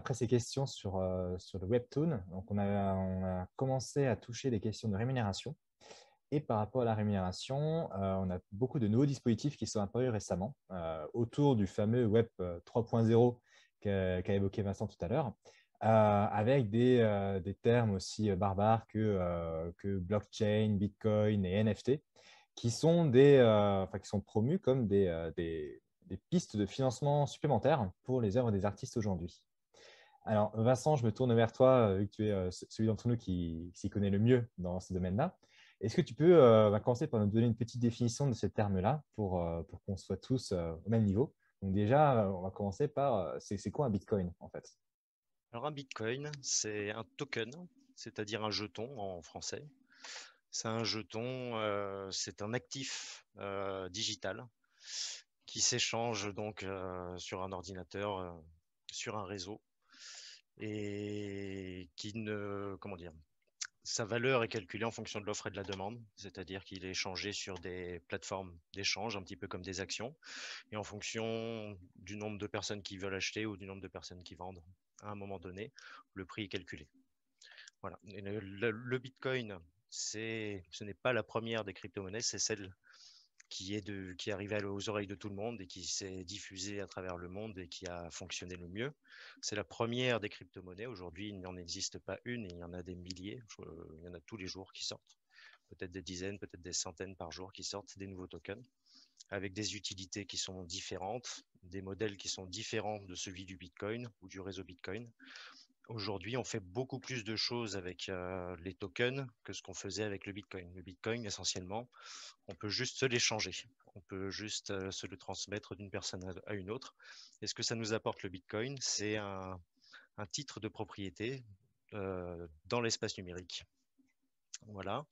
après ces questions sur le Webtoon, donc on a commencé à toucher des questions de rémunération. Et par rapport à la rémunération, on a beaucoup de nouveaux dispositifs qui sont apparus récemment autour du fameux Web 3.0 qu'a évoqué Vincent tout à l'heure, avec des termes aussi barbares que blockchain, Bitcoin et NFT, qui sont promus comme des pistes de financement supplémentaires pour les œuvres des artistes aujourd'hui. Alors, Vincent, je me tourne vers toi, vu que tu es celui d'entre nous qui s'y connaît le mieux dans ce domaine-là. Est-ce que tu peux commencer par nous donner une petite définition de ces termes-là pour qu'on soit tous au même niveau? Donc déjà, on va commencer par, c'est quoi un Bitcoin en fait? Alors un bitcoin, c'est un token, c'est-à-dire un jeton en français. C'est un jeton, c'est un actif digital qui s'échange donc sur un ordinateur, sur un réseau et qui ne, comment dire, sa valeur est calculée en fonction de l'offre et de la demande, c'est-à-dire qu'il est échangé sur des plateformes d'échange, un petit peu comme des actions, et en fonction du nombre de personnes qui veulent acheter ou du nombre de personnes qui vendent à un moment donné, le prix est calculé. Voilà. Et le Bitcoin, ce n'est pas la première des crypto-monnaies, c'est celle qui est arrivée aux oreilles de tout le monde et qui s'est diffusée à travers le monde et qui a fonctionné le mieux. C'est la première des crypto-monnaies. Aujourd'hui, il n'en existe pas une, il y en a des milliers. Il y en a tous les jours qui sortent. Peut-être des dizaines, peut-être des centaines par jour qui sortent des nouveaux tokens avec des utilités qui sont différentes, des modèles qui sont différents de celui du Bitcoin ou du réseau Bitcoin. Aujourd'hui, on fait beaucoup plus de choses avec les tokens que ce qu'on faisait avec le Bitcoin. Le Bitcoin, essentiellement, on peut juste se l'échanger. On peut juste se le transmettre d'une personne à une autre. Et ce que ça nous apporte le Bitcoin, c'est un titre de propriété dans l'espace numérique. Voilà.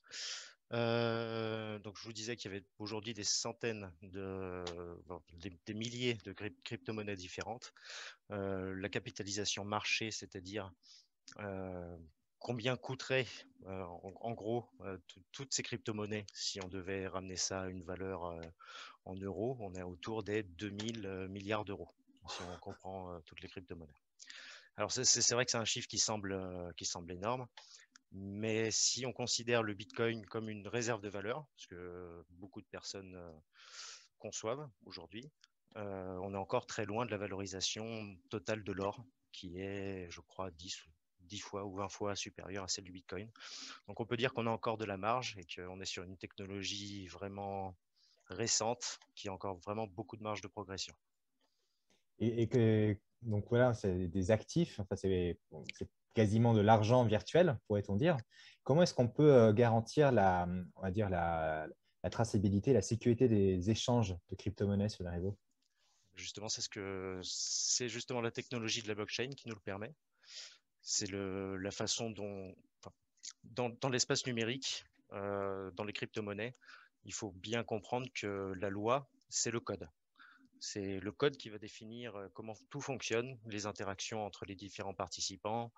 Donc je vous disais qu'il y avait aujourd'hui des centaines des milliers de crypto-monnaies différentes. La capitalisation marché, c'est-à-dire euh, combien coûterait en gros toutes ces crypto-monnaies si on devait ramener ça à une valeur en euros? On est autour des 2000 milliards d'euros si on comprend toutes les crypto-monnaies. Alors c'est vrai que c'est un chiffre qui semble énorme, mais si on considère le Bitcoin comme une réserve de valeur, ce que beaucoup de personnes conçoivent aujourd'hui, on est encore très loin de la valorisation totale de l'or, qui est, je crois, 10 fois ou 20 fois supérieure à celle du Bitcoin. Donc on peut dire qu'on a encore de la marge et qu'on est sur une technologie vraiment récente qui a encore vraiment beaucoup de marge de progression. Donc voilà, c'est des actifs, enfin, c'est quasiment de l'argent virtuel, pourrait-on dire. Comment est-ce qu'on peut garantir on va dire la traçabilité, la sécurité des échanges de crypto-monnaies sur le réseau? Justement, c'est justement la technologie de la blockchain qui nous le permet. C'est la façon dont, enfin, dans l'espace numérique, dans les crypto-monnaies, il faut bien comprendre que la loi, c'est le code. C'est le code qui va définir comment tout fonctionne, les interactions entre les différents participants,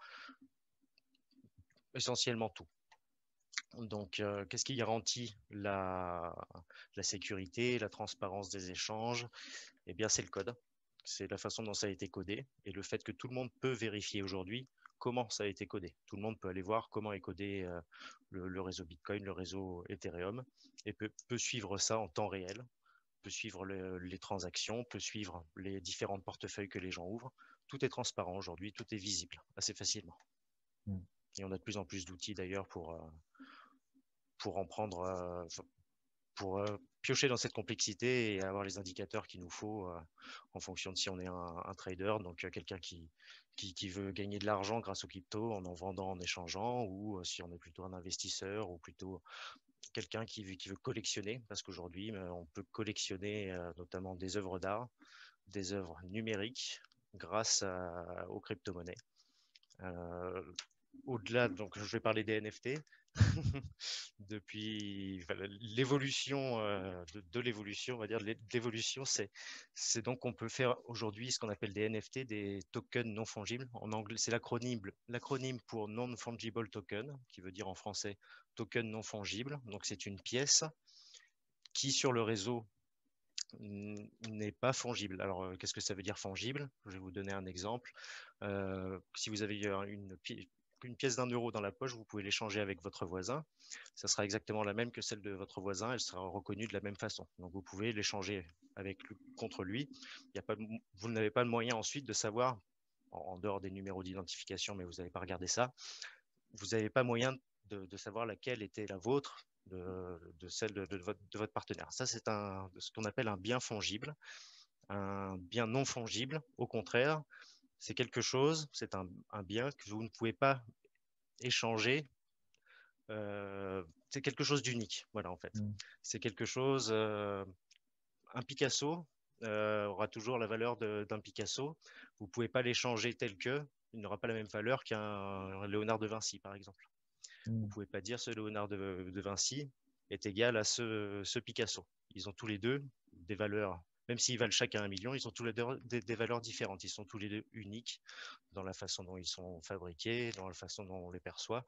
essentiellement tout. Donc, qu'est-ce qui garantit la sécurité, la transparence des échanges? Eh bien, c'est le code. C'est la façon dont ça a été codé et le fait que tout le monde peut vérifier aujourd'hui comment ça a été codé. Tout le monde peut aller voir comment est codé le réseau Bitcoin, le réseau Ethereum et peut suivre ça en temps réel, peut suivre les transactions, peut suivre les différents portefeuilles que les gens ouvrent. Tout est transparent aujourd'hui, tout est visible assez facilement. Hmm. Et on a de plus en plus d'outils d'ailleurs pour en prendre, pour piocher dans cette complexité et avoir les indicateurs qu'il nous faut en fonction de si on est un trader, donc quelqu'un qui veut gagner de l'argent grâce aux cryptos en vendant, en échangeant, ou si on est plutôt un investisseur ou plutôt quelqu'un qui veut collectionner, parce qu'aujourd'hui, on peut collectionner notamment des œuvres d'art, des œuvres numériques grâce aux crypto-monnaies. Euh, Au-delà, donc je vais parler des NFT. Depuis l'évolution de l'évolution, on va dire l'évolution, c'est donc on peut faire aujourd'hui ce qu'on appelle des NFT, des tokens non fongibles. En anglais, c'est l'acronyme pour non fungible token, qui veut dire en français token non fongible. Donc c'est une pièce qui sur le réseau n'est pas fongible. Alors, qu'est-ce que ça veut dire fongible? Je vais vous donner un exemple. Si vous avez une pièce d'1 € dans la poche, vous pouvez l'échanger avec votre voisin. Ça sera exactement la même que celle de votre voisin. Elle sera reconnue de la même façon. Donc, vous pouvez l'échanger contre lui. Vous n'avez pas le moyen ensuite de savoir, en dehors des numéros d'identification, mais vous n'avez pas regardé ça, vous n'avez pas moyen de savoir laquelle était la vôtre de celle de votre partenaire. Ça, c'est ce qu'on appelle un bien fongible. Un bien non fongible, au contraire, c'est quelque chose, c'est un bien que vous ne pouvez pas échanger. C'est quelque chose d'unique, voilà, en fait. C'est quelque chose, un Picasso aura toujours la valeur d'un Picasso. Vous ne pouvez pas l'échanger tel que, il n'aura pas la même valeur qu'un Léonard de Vinci, par exemple. Vous ne pouvez pas dire ce Léonard de Vinci est égal à ce Picasso. Ils ont tous les deux des valeurs, même s'ils valent chacun 1 million, ils ont tous les deux des valeurs différentes. Ils sont tous les deux uniques dans la façon dont ils sont fabriqués, dans la façon dont on les perçoit.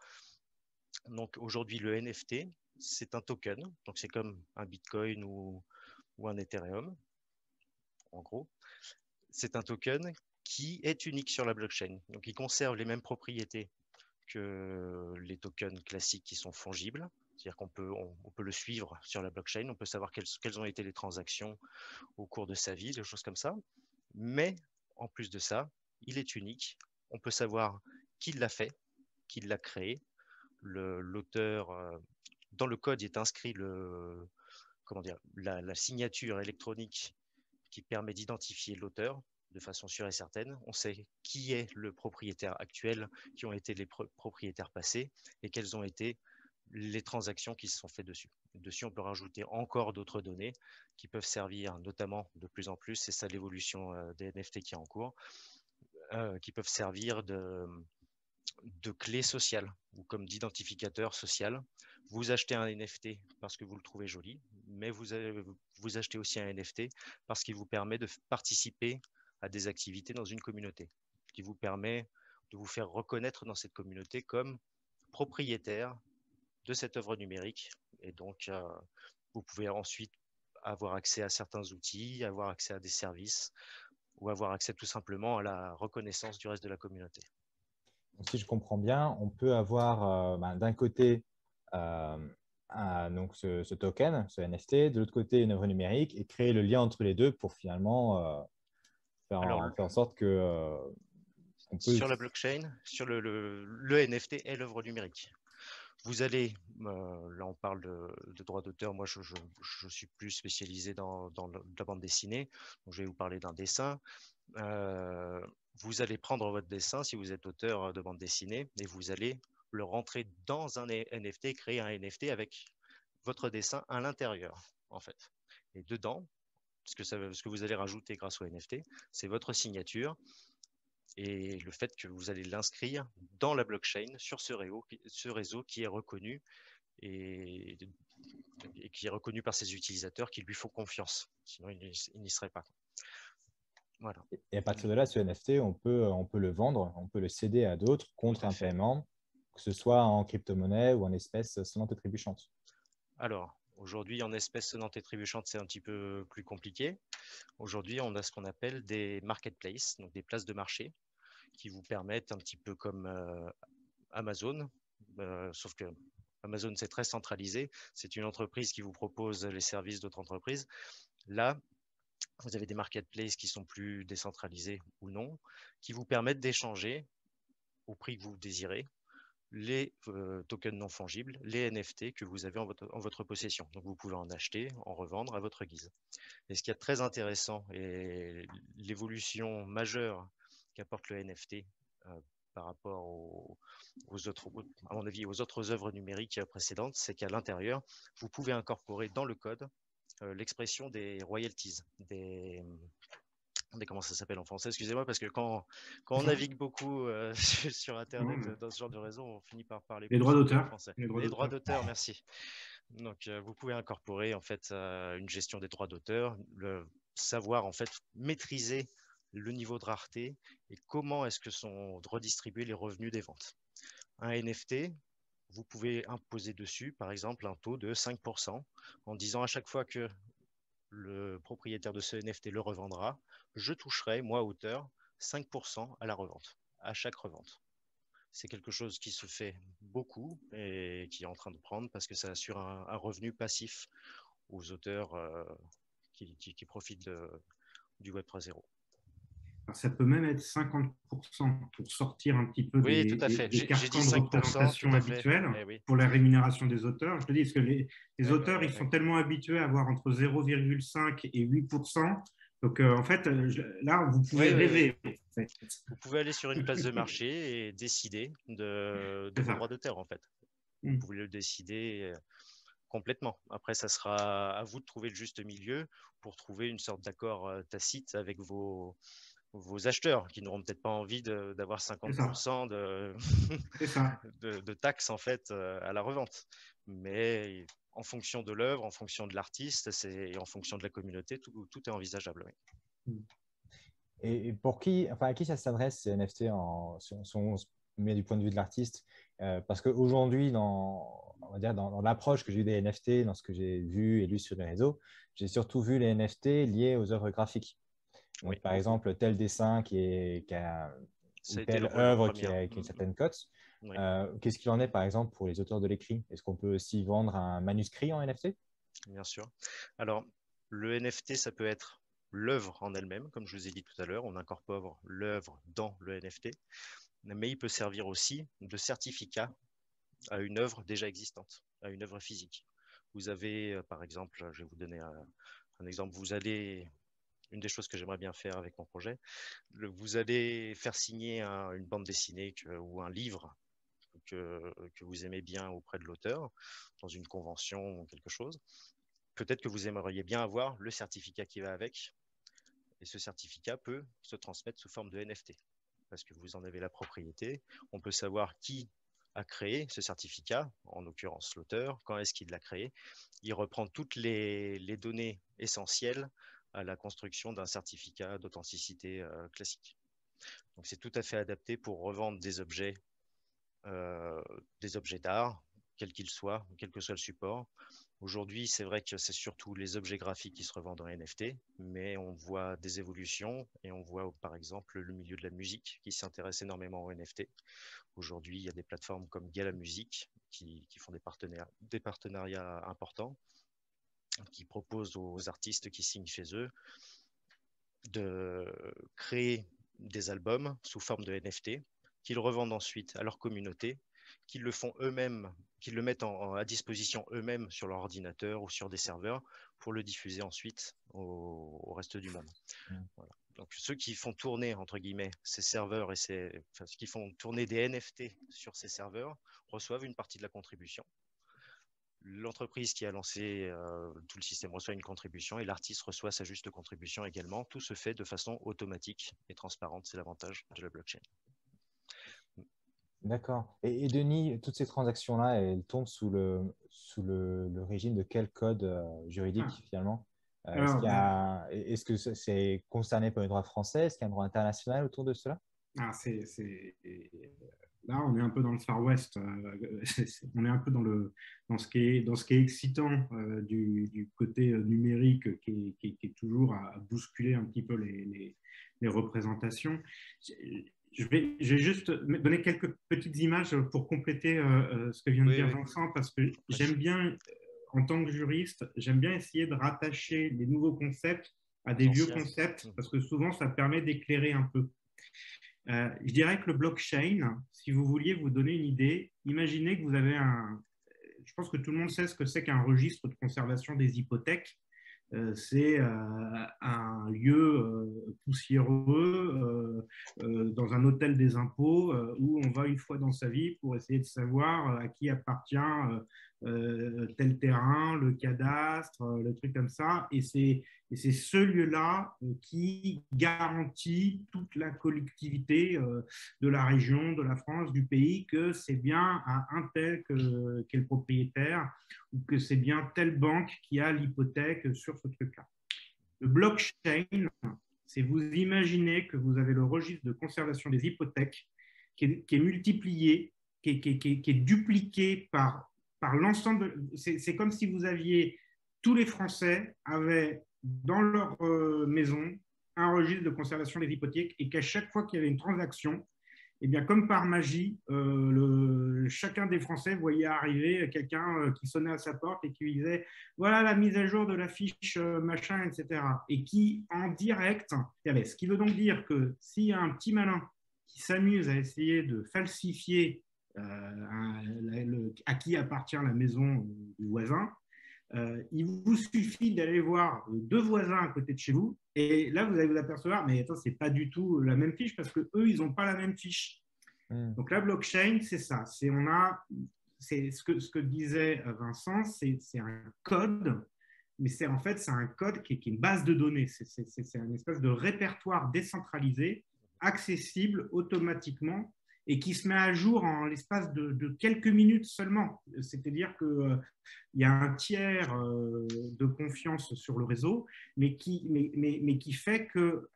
Donc aujourd'hui, le NFT, c'est un token. Donc c'est comme un Bitcoin ou un Ethereum, en gros. C'est un token qui est unique sur la blockchain. Donc il conserve les mêmes propriétés que les tokens classiques qui sont fongibles. C'est-à-dire qu'on peut, on peut le suivre sur la blockchain, on peut savoir quelles ont été les transactions au cours de sa vie, des choses comme ça. Mais en plus de ça, il est unique. On peut savoir qui l'a fait, qui l'a créé. L'auteur, dans le code, il est inscrit la signature électronique qui permet d'identifier l'auteur de façon sûre et certaine. On sait qui est le propriétaire actuel, qui ont été les propriétaires passés et quelles ont été les transactions qui se sont faites dessus. Dessus, on peut rajouter encore d'autres données qui peuvent servir, notamment de plus en plus, c'est ça l'évolution des NFT qui est en cours, qui peuvent servir de clé sociale ou comme d'identificateur social. Vous achetez un NFT parce que vous le trouvez joli, mais vous achetez aussi un NFT parce qu'il vous permet de participer à des activités dans une communauté, qui vous permet de vous faire reconnaître dans cette communauté comme propriétaire de cette œuvre numérique. Et donc, vous pouvez ensuite avoir accès à certains outils, avoir accès à des services ou avoir accès tout simplement à la reconnaissance du reste de la communauté. Donc, si je comprends bien, on peut avoir d'un côté donc ce token, ce NFT, de l'autre côté une œuvre numérique et créer le lien entre les deux pour finalement Alors, faire en sorte que on peut. sur la blockchain, sur le NFT est l'œuvre numérique. Vous allez, là on parle de droit d'auteur, moi je suis plus spécialisé dans la bande dessinée, donc je vais vous parler d'un dessin. Vous allez prendre votre dessin si vous êtes auteur de bande dessinée et vous allez le rentrer dans un NFT, créer un NFT avec votre dessin à l'intérieur en fait. Et dedans, ce que vous allez rajouter grâce au NFT, c'est votre signature et le fait que vous allez l'inscrire dans la blockchain sur ce réseau qui est reconnu et qui est reconnu par ses utilisateurs qui lui font confiance. Sinon, il n'y serait pas. Voilà. Et à partir de là, ce NFT, on peut le vendre, on peut le céder à d'autres Tout contre à un fait. paiement, que ce soit en crypto-monnaie ou en espèces sonnantes et trébuchantes. Alors, aujourd'hui, en espèces sonnantes et trébuchantes, c'est un petit peu plus compliqué. Aujourd'hui, on a ce qu'on appelle des marketplaces, donc des places de marché, qui vous permettent un petit peu comme Amazon, sauf que Amazon, c'est très centralisé. C'est une entreprise qui vous propose les services d'autres entreprises. Là, vous avez des marketplaces qui sont plus décentralisés ou non, qui vous permettent d'échanger au prix que vous désirez les tokens non fongibles, les NFT que vous avez en votre possession. Donc vous pouvez en acheter, en revendre à votre guise. Et ce qui est très intéressant et l'évolution majeure qu'apporte le NFT par rapport à mon avis, aux autres œuvres numériques précédentes, c'est qu'à l'intérieur, vous pouvez incorporer dans le code l'expression des royalties, comment ça s'appelle en français, excusez-moi, parce que quand on navigue beaucoup sur Internet, dans ce genre de réseau, on finit par parler Les plus droits anglais que d'auteur. français. Les droits Les droits d'auteur. d'auteur, merci. Donc, vous pouvez incorporer en fait une gestion des droits d'auteur, savoir en fait maîtriser le niveau de rareté et comment est-ce que sont redistribués les revenus des ventes. Un NFT, vous pouvez imposer dessus, par exemple, un taux de 5% en disant à chaque fois que le propriétaire de ce NFT le revendra, je toucherai, moi, auteur, 5% à la revente, à chaque revente. C'est quelque chose qui se fait beaucoup et qui est en train de prendre parce que ça assure un revenu passif aux auteurs qui profitent du Web 3.0. Alors, ça peut même être 50% pour sortir un petit peu Oui, tout à fait. des carcans de 5%, représentation habituels oui. pour la rémunération des auteurs. Je te dis, parce que les auteurs, ils sont ouais. tellement habitués à avoir entre 0,5 et 8%. Donc, en fait, là, vous pouvez rêver. En fait. Vous pouvez aller sur une place de marché et décider de vos droits d'auteur, en fait. Vous pouvez le décider complètement. Après, ça sera à vous de trouver le juste milieu pour trouver une sorte d'accord tacite avec vos acheteurs qui n'auront peut-être pas envie d'avoir 50% de taxes en fait à la revente. Mais en fonction de l'œuvre, en fonction de l'artiste et en fonction de la communauté, tout est envisageable. Oui. Et pour qui, enfin, à qui ça s'adresse ces NFT si on se met du point de vue de l'artiste parce qu'aujourd'hui, on va dire dans l'approche que j'ai eu des NFT, dans ce que j'ai vu et lu sur les réseaux, j'ai surtout vu les NFT liés aux œuvres graphiques. Donc, Oui. par exemple, tel dessin ou telle œuvre qui a une certaine cote. Oui. Qu'est-ce qu'il en est, par exemple, pour les auteurs de l'écrit? Est-ce qu'on peut aussi vendre un manuscrit en NFT? Bien sûr. Alors, le NFT, ça peut être l'œuvre en elle-même, comme je vous ai dit tout à l'heure, on incorpore l'œuvre dans le NFT, mais il peut servir aussi de certificat à une œuvre déjà existante, à une œuvre physique. Vous avez, par exemple, je vais vous donner un exemple, une des choses que j'aimerais bien faire avec mon projet, vous allez faire signer une bande dessinée ou un livre que vous aimez bien auprès de l'auteur, dans une convention ou quelque chose. Peut-être que vous aimeriez bien avoir le certificat qui va avec, et ce certificat peut se transmettre sous forme de NFT, parce que vous en avez la propriété. On peut savoir qui a créé ce certificat, en l'occurrence l'auteur, quand est-ce qu'il l'a créé. Il reprend toutes les données essentielles à la construction d'un certificat d'authenticité classique. Donc c'est tout à fait adapté pour revendre des objets d'art, quels qu'ils soient, quel que soit le support. Aujourd'hui, c'est vrai que c'est surtout les objets graphiques qui se revendent en NFT, mais on voit des évolutions et on voit par exemple le milieu de la musique qui s'intéresse énormément aux NFT. Aujourd'hui, il y a des plateformes comme Gala Music qui font des partenariats importants, qui proposent aux artistes qui signent chez eux de créer des albums sous forme de NFT qu'ils revendent ensuite à leur communauté, qu'ils le font eux-mêmes, qu'ils le mettent à disposition eux-mêmes sur leur ordinateur ou sur des serveurs pour le diffuser ensuite au reste du monde. Voilà. Donc ceux qui font tourner entre guillemets ces serveurs ceux qui font tourner des NFT sur ces serveurs reçoivent une partie de la contribution. L'entreprise qui a lancé tout le système reçoit une contribution et l'artiste reçoit sa juste contribution également. Tout se fait de façon automatique et transparente. C'est l'avantage de la blockchain. D'accord. Et Denis, toutes ces transactions-là, elles tombent sous le régime de quel code juridique finalement? Est-ce que c'est concerné par le droit français? Est-ce qu'il y a un droit international autour de cela? Là, on est un peu dans le Far West. On est un peu dans ce qui est excitant du côté numérique qui est toujours à bousculer un petit peu les représentations. Je vais juste donner quelques petites images pour compléter ce que vient de dire Vincent, parce que j'aime bien, en tant que juriste, j'aime bien essayer de rattacher des nouveaux concepts à des vieux concepts, parce que souvent, ça permet d'éclairer un peu. Je dirais que le blockchain, si vous vouliez vous donner une idée, imaginez que vous avez je pense que tout le monde sait ce que c'est qu'un registre de conservation des hypothèques. C'est un lieu poussiéreux dans un hôtel des impôts où on va une fois dans sa vie pour essayer de savoir à qui appartient tel terrain, le cadastre, le truc comme ça. Et c'est ce lieu-là qui garantit toute la collectivité de la région, de la France, du pays, que c'est bien à un tel qui est le propriétaire ou que c'est bien telle banque qui a l'hypothèque sur ce truc-là. Le blockchain, c'est vous imaginez que vous avez le registre de conservation des hypothèques qui est multiplié, qui est dupliqué par l'ensemble. C'est comme si vous aviez tous les Français avaient dans leur maison un registre de conservation des hypothèques et qu'à chaque fois qu'il y avait une transaction, eh bien, comme par magie, chacun des Français voyait arriver quelqu'un qui sonnait à sa porte et qui lui disait « Voilà la mise à jour de la fiche machin, etc. » Et qui, en direct, ce qui veut donc dire que s'il y a un petit malin qui s'amuse à essayer de falsifier à qui appartient la maison du voisin, il vous suffit d'aller voir deux voisins à côté de chez vous et là, vous allez vous apercevoir, mais attends, c'est pas du tout la même fiche parce qu'eux, ils n'ont pas la même fiche. Donc, la blockchain, c'est ça. C'est ce que disait Vincent, c'est un code, mais en fait, c'est un code qui est une base de données. C'est une espèce de répertoire décentralisé, accessible automatiquement et qui se met à jour en l'espace de quelques minutes seulement. C'est-à-dire qu'il y a un tiers de confiance sur le réseau, mais qui fait que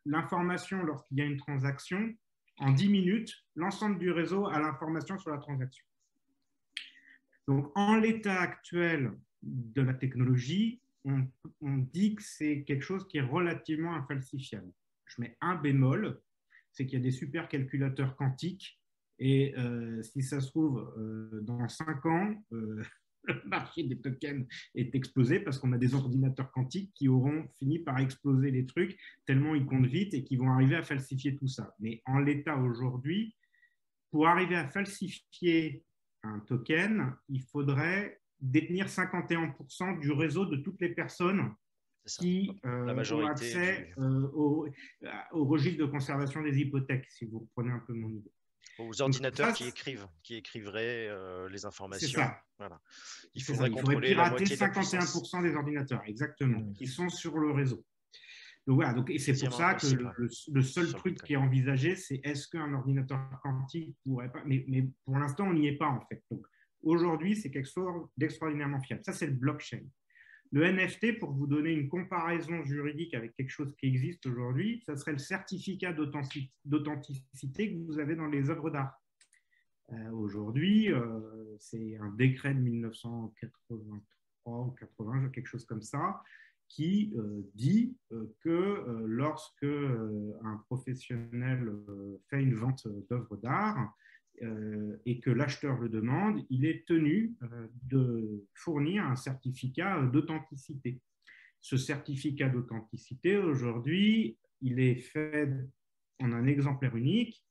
l'information, lorsqu'il y a une transaction, en 10 minutes, l'ensemble du réseau a l'information sur la transaction. Donc, en l'état actuel de la technologie, on dit que c'est quelque chose qui est relativement infalsifiable. Je mets un bémol, c'est qu'il y a des supercalculateurs quantiques et si ça se trouve, dans 5 ans, le marché des tokens est explosé parce qu'on a des ordinateurs quantiques qui auront fini par exploser les trucs tellement ils comptent vite et qui vont arriver à falsifier tout ça. Mais en l'état aujourd'hui, pour arriver à falsifier un token, il faudrait détenir 51% du réseau de toutes les personnes qui ont accès au registre de conservation des hypothèques, si vous reprenez un peu mon idée. Aux ordinateurs qui écriveraient les informations. C'est ça. Voilà. Il faudrait pirater 51% des ordinateurs, exactement, qui sont sur le réseau. Donc voilà, et c'est pour ça que le seul truc qui est envisagé, c'est est-ce qu'un ordinateur quantique pourrait pas. Mais pour l'instant, on n'y est pas en fait. Donc aujourd'hui, c'est quelque chose d'extraordinairement fiable. Ça, c'est le blockchain. Le NFT, pour vous donner une comparaison juridique avec quelque chose qui existe aujourd'hui, ça serait le certificat d'authenticité que vous avez dans les œuvres d'art. Aujourd'hui, c'est un décret de 1983 ou 80, quelque chose comme ça, qui dit que lorsque un professionnel fait une vente d'œuvres d'art, et que l'acheteur le demande, il est tenu de fournir un certificat d'authenticité. Ce certificat d'authenticité, aujourd'hui, il est fait en un exemplaire unique,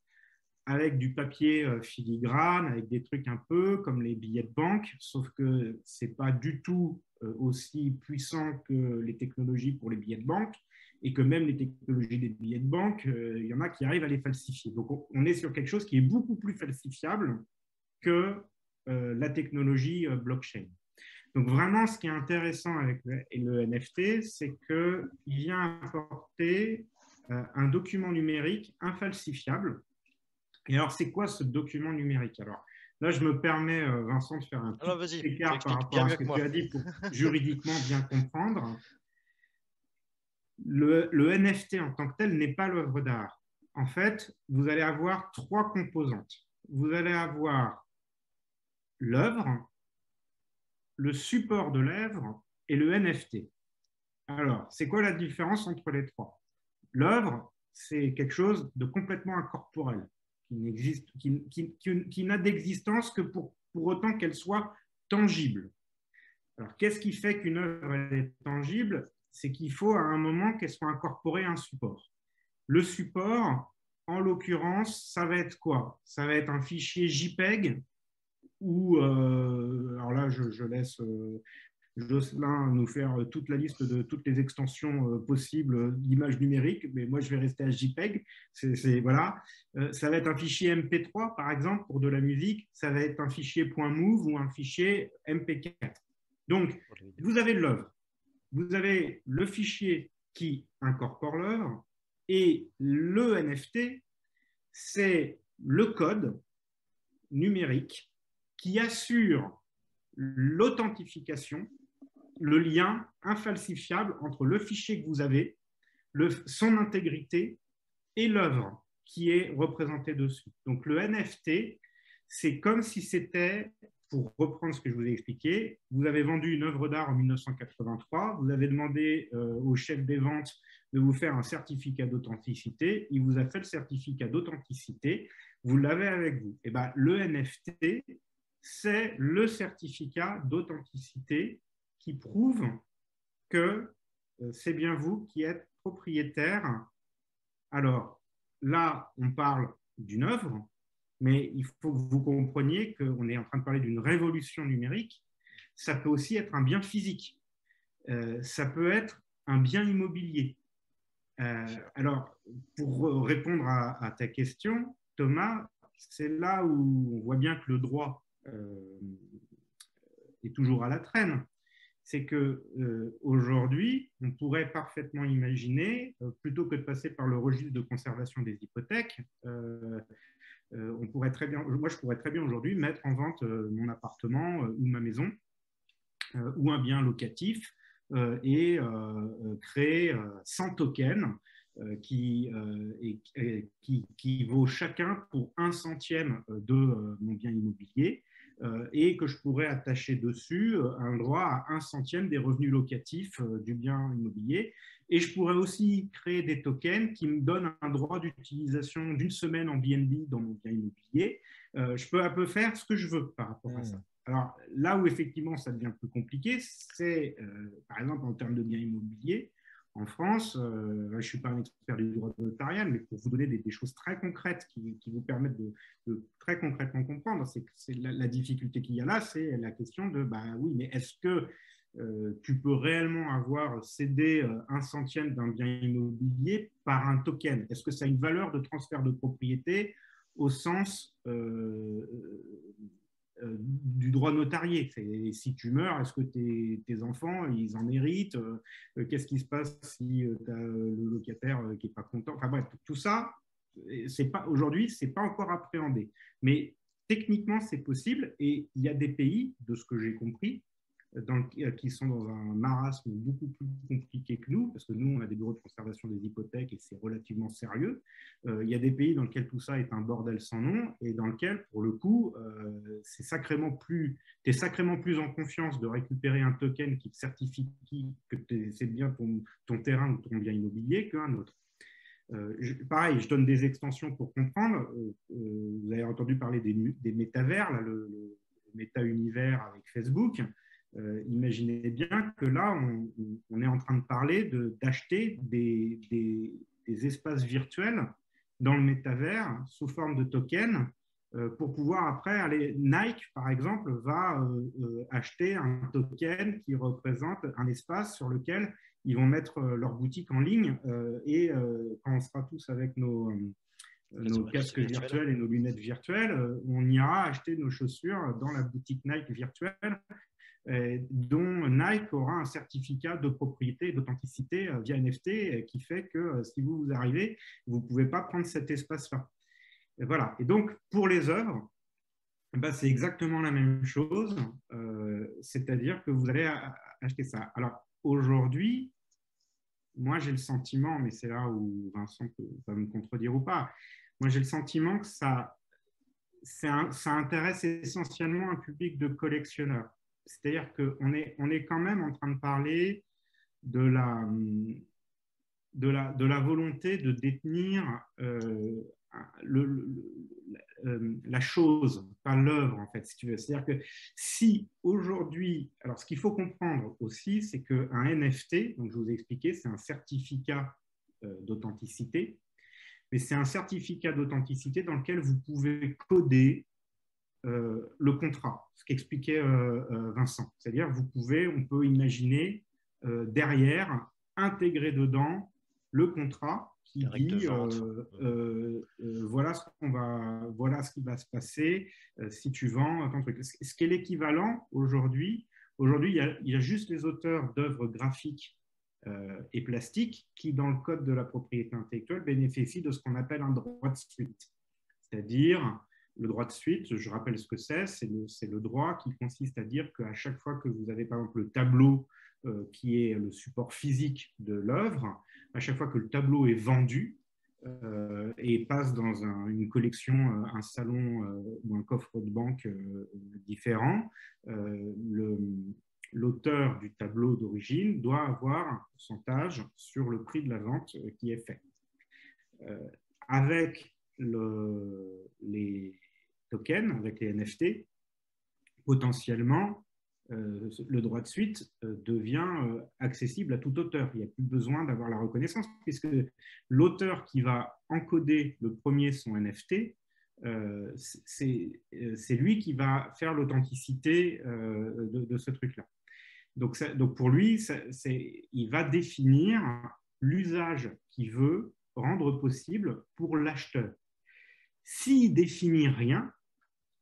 avec du papier filigrane, avec des trucs un peu comme les billets de banque, sauf que ce n'est pas du tout aussi puissant que les technologies pour les billets de banque, et que même les technologies des billets de banque, il y en a qui arrivent à les falsifier. Donc, on est sur quelque chose qui est beaucoup plus falsifiable que la technologie blockchain. Donc, vraiment, ce qui est intéressant avec le NFT, c'est qu'il vient apporter un document numérique infalsifiable. Et alors, c'est quoi ce document numérique? Alors, là, je me permets, Vincent, de faire un petit écart par rapport à ce que tu as dit pour juridiquement bien comprendre. Le NFT en tant que tel n'est pas l'œuvre d'art. En fait, vous allez avoir 3 composantes. Vous allez avoir l'œuvre, le support de l'œuvre et le NFT. Alors, c'est quoi la différence entre les 3? L'œuvre, c'est quelque chose de complètement incorporel, qui n'a d'existence que pour autant qu'elle soit tangible. Alors, qu'est-ce qui fait qu'une œuvre est tangible? C'est qu'il faut à un moment qu'elle soit incorporée à un support. Le support, en l'occurrence, ça va être quoi? Ça va être un fichier JPEG ou, alors là, je laisse Jocelyn nous faire toute la liste de toutes les extensions possibles d'images numériques, mais moi, je vais rester à JPEG. Voilà. Ça va être un fichier MP3, par exemple, pour de la musique. Ça va être un fichier .mov ou un fichier MP4. Donc, vous avez l'œuvre. Vous avez le fichier qui incorpore l'œuvre et le NFT, c'est le code numérique qui assure l'authentification, le lien infalsifiable entre le fichier que vous avez, son intégrité et l'œuvre qui est représentée dessus. Donc le NFT, c'est comme si c'était pour reprendre ce que je vous ai expliqué, vous avez vendu une œuvre d'art en 1983, vous avez demandé au chef des ventes de vous faire un certificat d'authenticité, il vous a fait le certificat d'authenticité, vous l'avez avec vous. Et ben, le NFT, c'est le certificat d'authenticité qui prouve que c'est bien vous qui êtes propriétaire. Alors, là, on parle d'une œuvre, mais il faut que vous compreniez qu'on est en train de parler d'une révolution numérique. Ça peut aussi être un bien physique. Ça peut être un bien immobilier. Alors, pour répondre à ta question, Thomas, c'est là où on voit bien que le droit est toujours à la traîne. C'est qu'aujourd'hui, on pourrait parfaitement imaginer, plutôt que de passer par le registre de conservation des hypothèques, on pourrait très bien, moi je pourrais très bien aujourd'hui mettre en vente mon appartement ou ma maison ou un bien locatif et créer 100 tokens qui vaut chacun pour 1/100 de mon bien immobilier et que je pourrais attacher dessus un droit à 1/100 des revenus locatifs du bien immobilier. Et je pourrais aussi créer des tokens qui me donnent un droit d'utilisation d'une semaine en BNB dans mon bien immobilier. Je peux un peu faire ce que je veux par rapport à ça. Alors là où effectivement ça devient plus compliqué, c'est par exemple en termes de biens immobiliers. En France, je ne suis pas un expert du droit notarial, mais pour vous donner des choses très concrètes qui vous permettent de très concrètement comprendre, c'est la difficulté qu'il y a là, c'est la question de, bah oui, mais est-ce que tu peux réellement avoir cédé 1/100 d'un bien immobilier par un token? Est-ce que ça a une valeur de transfert de propriété au sens du droit notarié? Si tu meurs, est-ce que tes enfants, ils en héritent? Qu'est-ce qui se passe si tu as le locataire qui n'est pas content? Enfin bref, tout ça, aujourd'hui, ce n'est pas encore appréhendé. Mais techniquement, c'est possible et il y a des pays, de ce que j'ai compris, qui sont dans un marasme beaucoup plus compliqué que nous, parce que nous, on a des bureaux de conservation des hypothèques et c'est relativement sérieux. Il y a des pays dans lesquels tout ça est un bordel sans nom et dans lequel, pour le coup, tu es sacrément plus en confiance de récupérer un token qui te certifie que c'est bien ton terrain ou ton bien immobilier qu'un autre. Pareil, je donne des extensions pour comprendre. Vous avez entendu parler des métavers, là, le méta-univers avec Facebook. Imaginez bien que là, on est en train de parler d'acheter des espaces virtuels dans le métavers sous forme de tokens pour pouvoir après aller. Nike, par exemple, va acheter un token qui représente un espace sur lequel ils vont mettre leur boutique en ligne et quand on sera tous avec nos casques virtuels et nos lunettes virtuelles, on ira acheter nos chaussures dans la boutique Nike virtuelle dont Nike aura un certificat de propriété et d'authenticité via NFT qui fait que si vous arrivez, vous ne pouvez pas prendre cet espace-là. Voilà. Et donc, pour les œuvres, ben, c'est exactement la même chose, c'est-à-dire que vous allez acheter ça. Alors, aujourd'hui, moi, j'ai le sentiment, mais c'est là où Vincent va me contredire ou pas, moi, j'ai le sentiment que ça intéresse essentiellement un public de collectionneurs. C'est-à-dire qu'on est quand même en train de parler de la volonté de détenir la chose, pas l'œuvre, en fait, si tu veux. C'est-à-dire que si aujourd'hui… Alors, ce qu'il faut comprendre aussi, c'est qu'un NFT, donc je vous ai expliqué, c'est un certificat d'authenticité, mais c'est un certificat d'authenticité dans lequel vous pouvez coder le contrat, ce qu'expliquait Vincent. C'est-à-dire, on peut imaginer derrière, intégrer dedans le contrat qui dit voilà ce qui va se passer si tu vends ton truc. Ce qui est l'équivalent aujourd'hui, il y a juste les auteurs d'œuvres graphiques et plastiques qui, dans le code de la propriété intellectuelle, bénéficient de ce qu'on appelle un droit de suite. C'est-à-dire, le droit de suite, je rappelle ce que c'est le droit qui consiste à dire qu'à chaque fois que vous avez par exemple le tableau qui est le support physique de l'œuvre, à chaque fois que le tableau est vendu, et passe dans une collection, un salon ou un coffre de banque différent, l'auteur du tableau d'origine doit avoir un pourcentage sur le prix de la vente qui est fait. Avec les tokens, avec les NFT, potentiellement, le droit de suite devient accessible à tout auteur. Il n'y a plus besoin d'avoir la reconnaissance, puisque l'auteur qui va encoder le premier son NFT, c'est lui qui va faire l'authenticité de ce truc-là. Donc pour lui, il va définir l'usage qu'il veut rendre possible pour l'acheteur. S'il définit rien,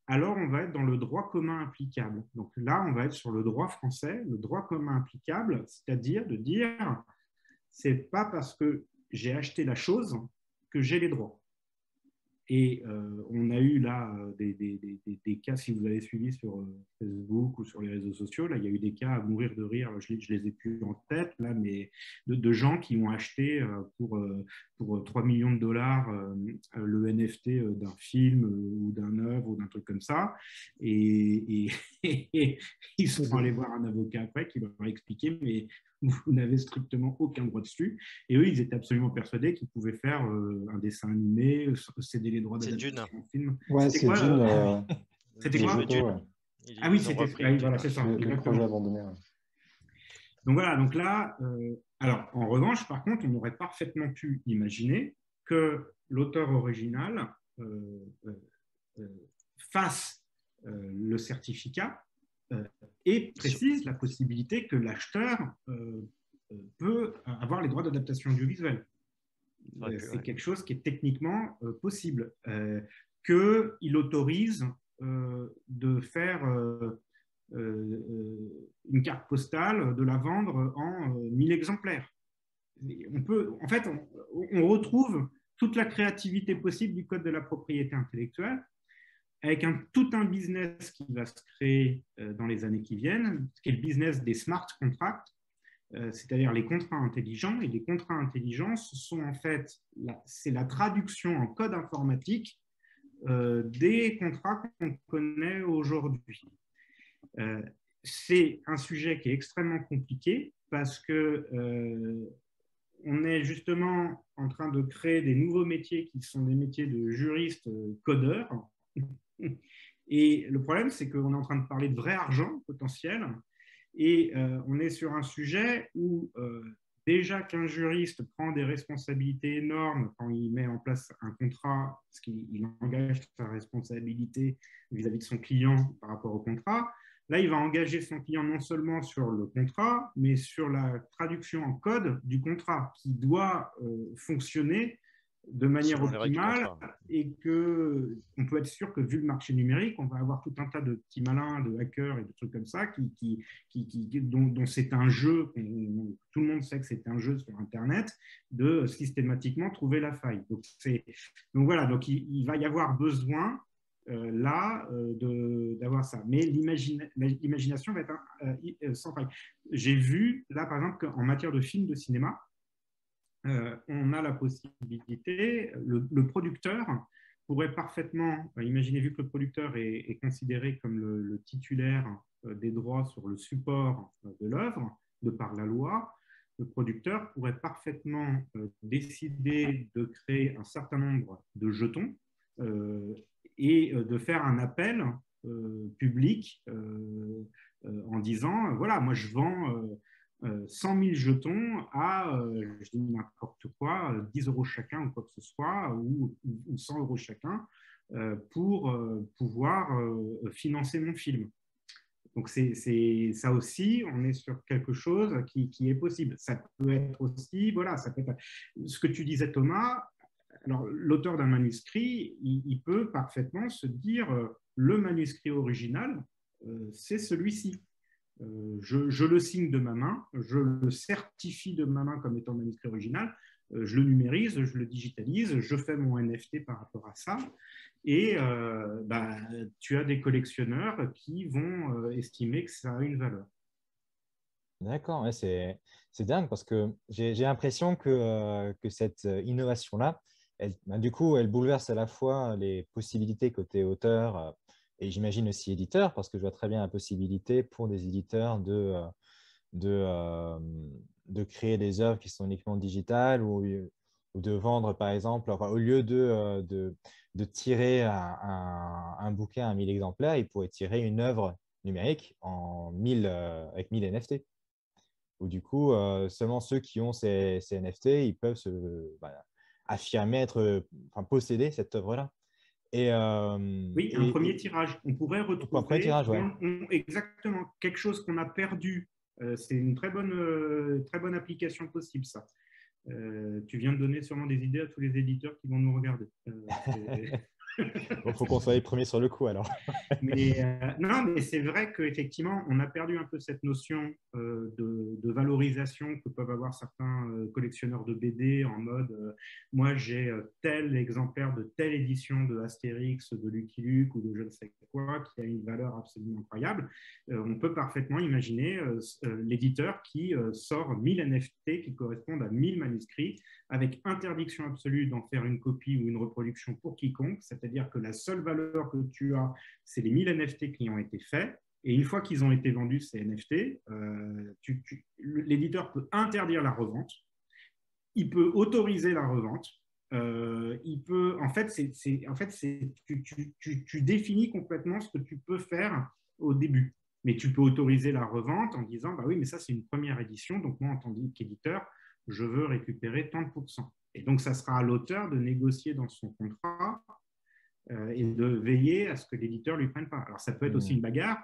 alors on va être dans le droit commun applicable. Donc là, on va être sur le droit français, le droit commun applicable, c'est-à-dire de dire, c'est pas parce que j'ai acheté la chose que j'ai les droits. Et on a eu là des cas, si vous avez suivi sur Facebook ou sur les réseaux sociaux, là, il y a eu des cas à mourir de rire, je les ai plus en tête, là, mais de gens qui ont acheté pour 3 millions de dollars le NFT d'un film ou d'un œuvre ou d'un truc comme ça. Et ils sont allés voir un avocat après qui leur a expliqué, mais vous n'avez strictement aucun droit dessus. Et eux, ils étaient absolument persuadés qu'ils pouvaient faire un dessin animé, céder les droits d'adaptation en film. Ouais, c'est Dune. C'était quoi Ah oui, c'était voilà, c'est ça. Le projet abandonné. Ouais. Donc voilà, donc là, alors en revanche, par contre, on aurait parfaitement pu imaginer que l'auteur original fasse le certificat et précise la possibilité que l'acheteur peut avoir les droits d'adaptation audiovisuelle. C'est quelque chose qui est techniquement possible, qu'il autorise de faire une carte postale, de la vendre en 1000 exemplaires. En fait, on retrouve toute la créativité possible du code de la propriété intellectuelle, avec tout un business qui va se créer dans les années qui viennent, qui est le business des smart contracts, c'est-à-dire les contrats intelligents. Et les contrats intelligents, sont en fait, c'est la traduction en code informatique des contrats qu'on connaît aujourd'hui. C'est un sujet qui est extrêmement compliqué parce que on est justement en train de créer des nouveaux métiers qui sont des métiers de juristes codeurs. Et le problème, c'est qu'on est en train de parler de vrai argent potentiel et on est sur un sujet où déjà qu'un juriste prend des responsabilités énormes quand il met en place un contrat, parce qu'il engage sa responsabilité vis-à-vis de son client par rapport au contrat. Là, il va engager son client non seulement sur le contrat, mais sur la traduction en code du contrat qui doit fonctionner de manière optimale et qu'on peut être sûr que vu le marché numérique, on va avoir tout un tas de petits malins, de hackers et de trucs comme ça dont c'est un jeu, tout le monde sait que c'est un jeu sur Internet, de systématiquement trouver la faille. Donc voilà, donc il va y avoir besoin là d'avoir ça. Mais l'imagination va être sans faille. J'ai vu là par exemple qu'en matière de films de cinéma, on a la possibilité, le producteur pourrait parfaitement, imaginez, vu que le producteur est considéré comme le titulaire des droits sur le support de l'œuvre, de par la loi, le producteur pourrait parfaitement décider de créer un certain nombre de jetons et de faire un appel public en disant, voilà, moi je vends 100 000 jetons à, je dis n'importe quoi, 10 € chacun ou quoi que ce soit, ou 100 € chacun, pour pouvoir financer mon film. Donc, ça aussi, on est sur quelque chose qui est possible. Ça peut être aussi, voilà, ça peut être ce que tu disais, Thomas. Alors, l'auteur d'un manuscrit, il peut parfaitement se dire le manuscrit original, c'est celui-ci. Je le signe de ma main, je le certifie de ma main comme étant manuscrit original, je le numérise, je le digitalise, je fais mon NFT par rapport à ça. Et tu as des collectionneurs qui vont estimer que ça a une valeur. D'accord, ouais, c'est dingue parce que j'ai l'impression que cette innovation-là, Du coup, elle bouleverse à la fois les possibilités côté auteur et j'imagine aussi éditeur, parce que je vois très bien la possibilité pour des éditeurs de, euh, de créer des œuvres qui sont uniquement digitales ou de vendre, par exemple, enfin, au lieu de tirer un bouquin à 1000 exemplaires, ils pourraient tirer une œuvre numérique avec 1000 NFT. Où du coup, seulement ceux qui ont ces NFT, ils peuvent affirmer enfin, posséder cette œuvre-là. Et, Oui, un premier tirage. On pourrait pour un premier retrouver tirage, ouais. exactement quelque chose qu'on a perdu. C'est une très bonne application possible, ça. Tu viens de donner sûrement des idées à tous les éditeurs qui vont nous regarder. Bon, faut qu'on soit les premiers sur le coup alors. Mais non, mais c'est vrai qu'effectivement, on a perdu un peu cette notion de valorisation que peuvent avoir certains collectionneurs de BD en mode moi j'ai tel exemplaire de telle édition de Astérix, de Lucky Luke ou de je ne sais quoi qui a une valeur absolument incroyable. On peut parfaitement imaginer l'éditeur qui sort 1000 NFT qui correspondent à 1000 manuscrits avec interdiction absolue d'en faire une copie ou une reproduction pour quiconque, c'est-à-dire que la seule valeur que tu as, c'est les 1000 NFT qui ont été faits. Et une fois qu'ils ont été vendus, ces NFT, l'éditeur peut interdire la revente, il peut autoriser la revente, il peut, en fait, tu définis complètement ce que tu peux faire au début. Mais tu peux autoriser la revente en disant, bah oui, mais ça, c'est une première édition, donc moi, en tant qu'éditeur, je veux récupérer tant de pourcents. Et donc, ça sera à l'auteur de négocier dans son contrat et de veiller à ce que l'éditeur ne lui prenne pas. Alors, ça peut être aussi une bagarre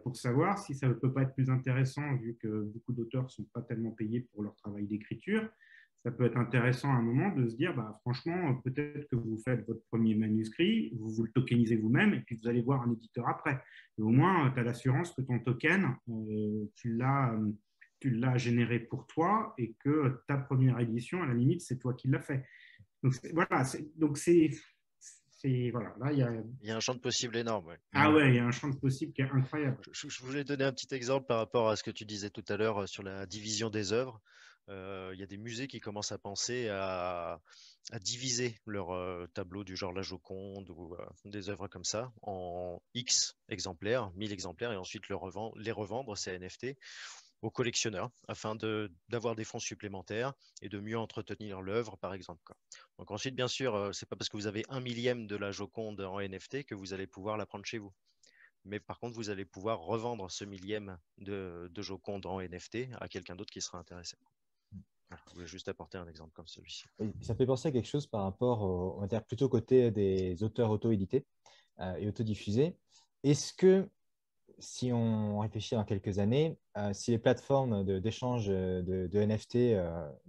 pour savoir si ça ne peut pas être plus intéressant, vu que beaucoup d'auteurs ne sont pas tellement payés pour leur travail d'écriture. Ça peut être intéressant à un moment de se dire, bah, franchement, peut-être que vous faites votre premier manuscrit, vous le tokenisez vous-même, et puis vous allez voir un éditeur après. Et au moins, tu as l'assurance que ton token, tu l'as généré pour toi et que ta première édition, à la limite, c'est toi qui l'as fait. Donc, voilà, voilà, là, Il y a un champ de possibles énorme. Ouais. Ah ouais, il y a un champ de possibles qui est incroyable. Je voulais donner un petit exemple par rapport à ce que tu disais tout à l'heure sur la division des œuvres. Il y a des musées qui commencent à penser à diviser leur tableau du genre la Joconde ou des œuvres comme ça en X exemplaires, 1000 exemplaires, et ensuite les revendre, ces NFT, aux collectionneurs afin d'avoir des fonds supplémentaires et de mieux entretenir l'œuvre, par exemple, quoi. Donc ensuite, bien sûr, c'est pas parce que vous avez 1 millième de la Joconde en NFT que vous allez pouvoir la prendre chez vous. Mais par contre, vous allez pouvoir revendre ce millième de Joconde en NFT à quelqu'un d'autre qui sera intéressé. Voilà, je voulais juste apporter un exemple comme celui-ci. Et ça fait penser à quelque chose par rapport, on va dire plutôt côté des auteurs auto-édités et autodiffusés. Est-ce que, si on réfléchit dans quelques années, si les plateformes d'échange de NFT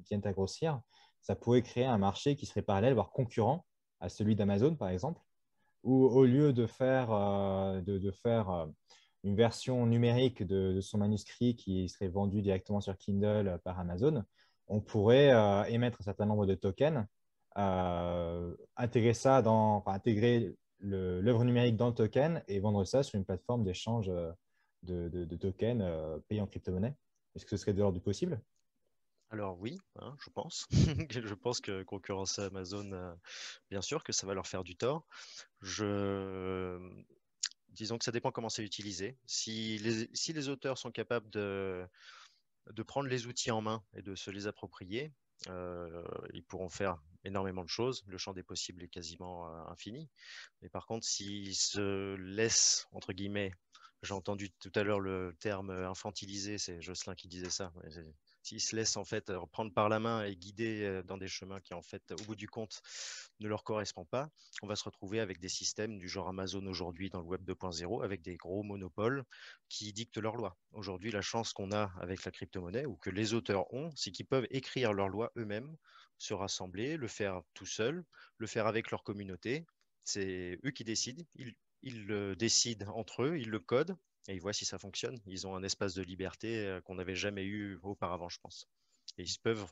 viennent à grossir, ça pourrait créer un marché qui serait parallèle, voire concurrent à celui d'Amazon, par exemple, où au lieu de faire une version numérique de son manuscrit qui serait vendu directement sur Kindle par Amazon, on pourrait émettre un certain nombre de tokens, intégrer l'œuvre numérique dans le token et vendre ça sur une plateforme d'échange de tokens payés en crypto-monnaie. Est-ce que ce serait de l'ordre du possible? Alors oui, hein, je pense. Je pense que concurrencer Amazon, bien sûr que ça va leur faire du tort. Disons que ça dépend comment c'est utilisé. Si les auteurs sont capables de prendre les outils en main et de se les approprier, ils pourront faire énormément de choses. Le champ des possibles est quasiment infini. Mais par contre, s'ils se laissent, entre guillemets, j'ai entendu tout à l'heure le terme infantilisé, c'est Jocelyn qui disait ça. S'ils se laissent en fait prendre par la main et guider dans des chemins qui en fait, au bout du compte, ne leur correspondent pas, on va se retrouver avec des systèmes du genre Amazon aujourd'hui dans le web 2.0, avec des gros monopoles qui dictent leurs lois. Aujourd'hui, la chance qu'on a avec la crypto-monnaie, ou que les auteurs ont, c'est qu'ils peuvent écrire leurs lois eux-mêmes, se rassembler, le faire tout seul, le faire avec leur communauté. C'est eux qui décident. Ils le décident entre eux, ils le codent et ils voient si ça fonctionne. Ils ont un espace de liberté qu'on n'avait jamais eu auparavant, je pense. Et ils peuvent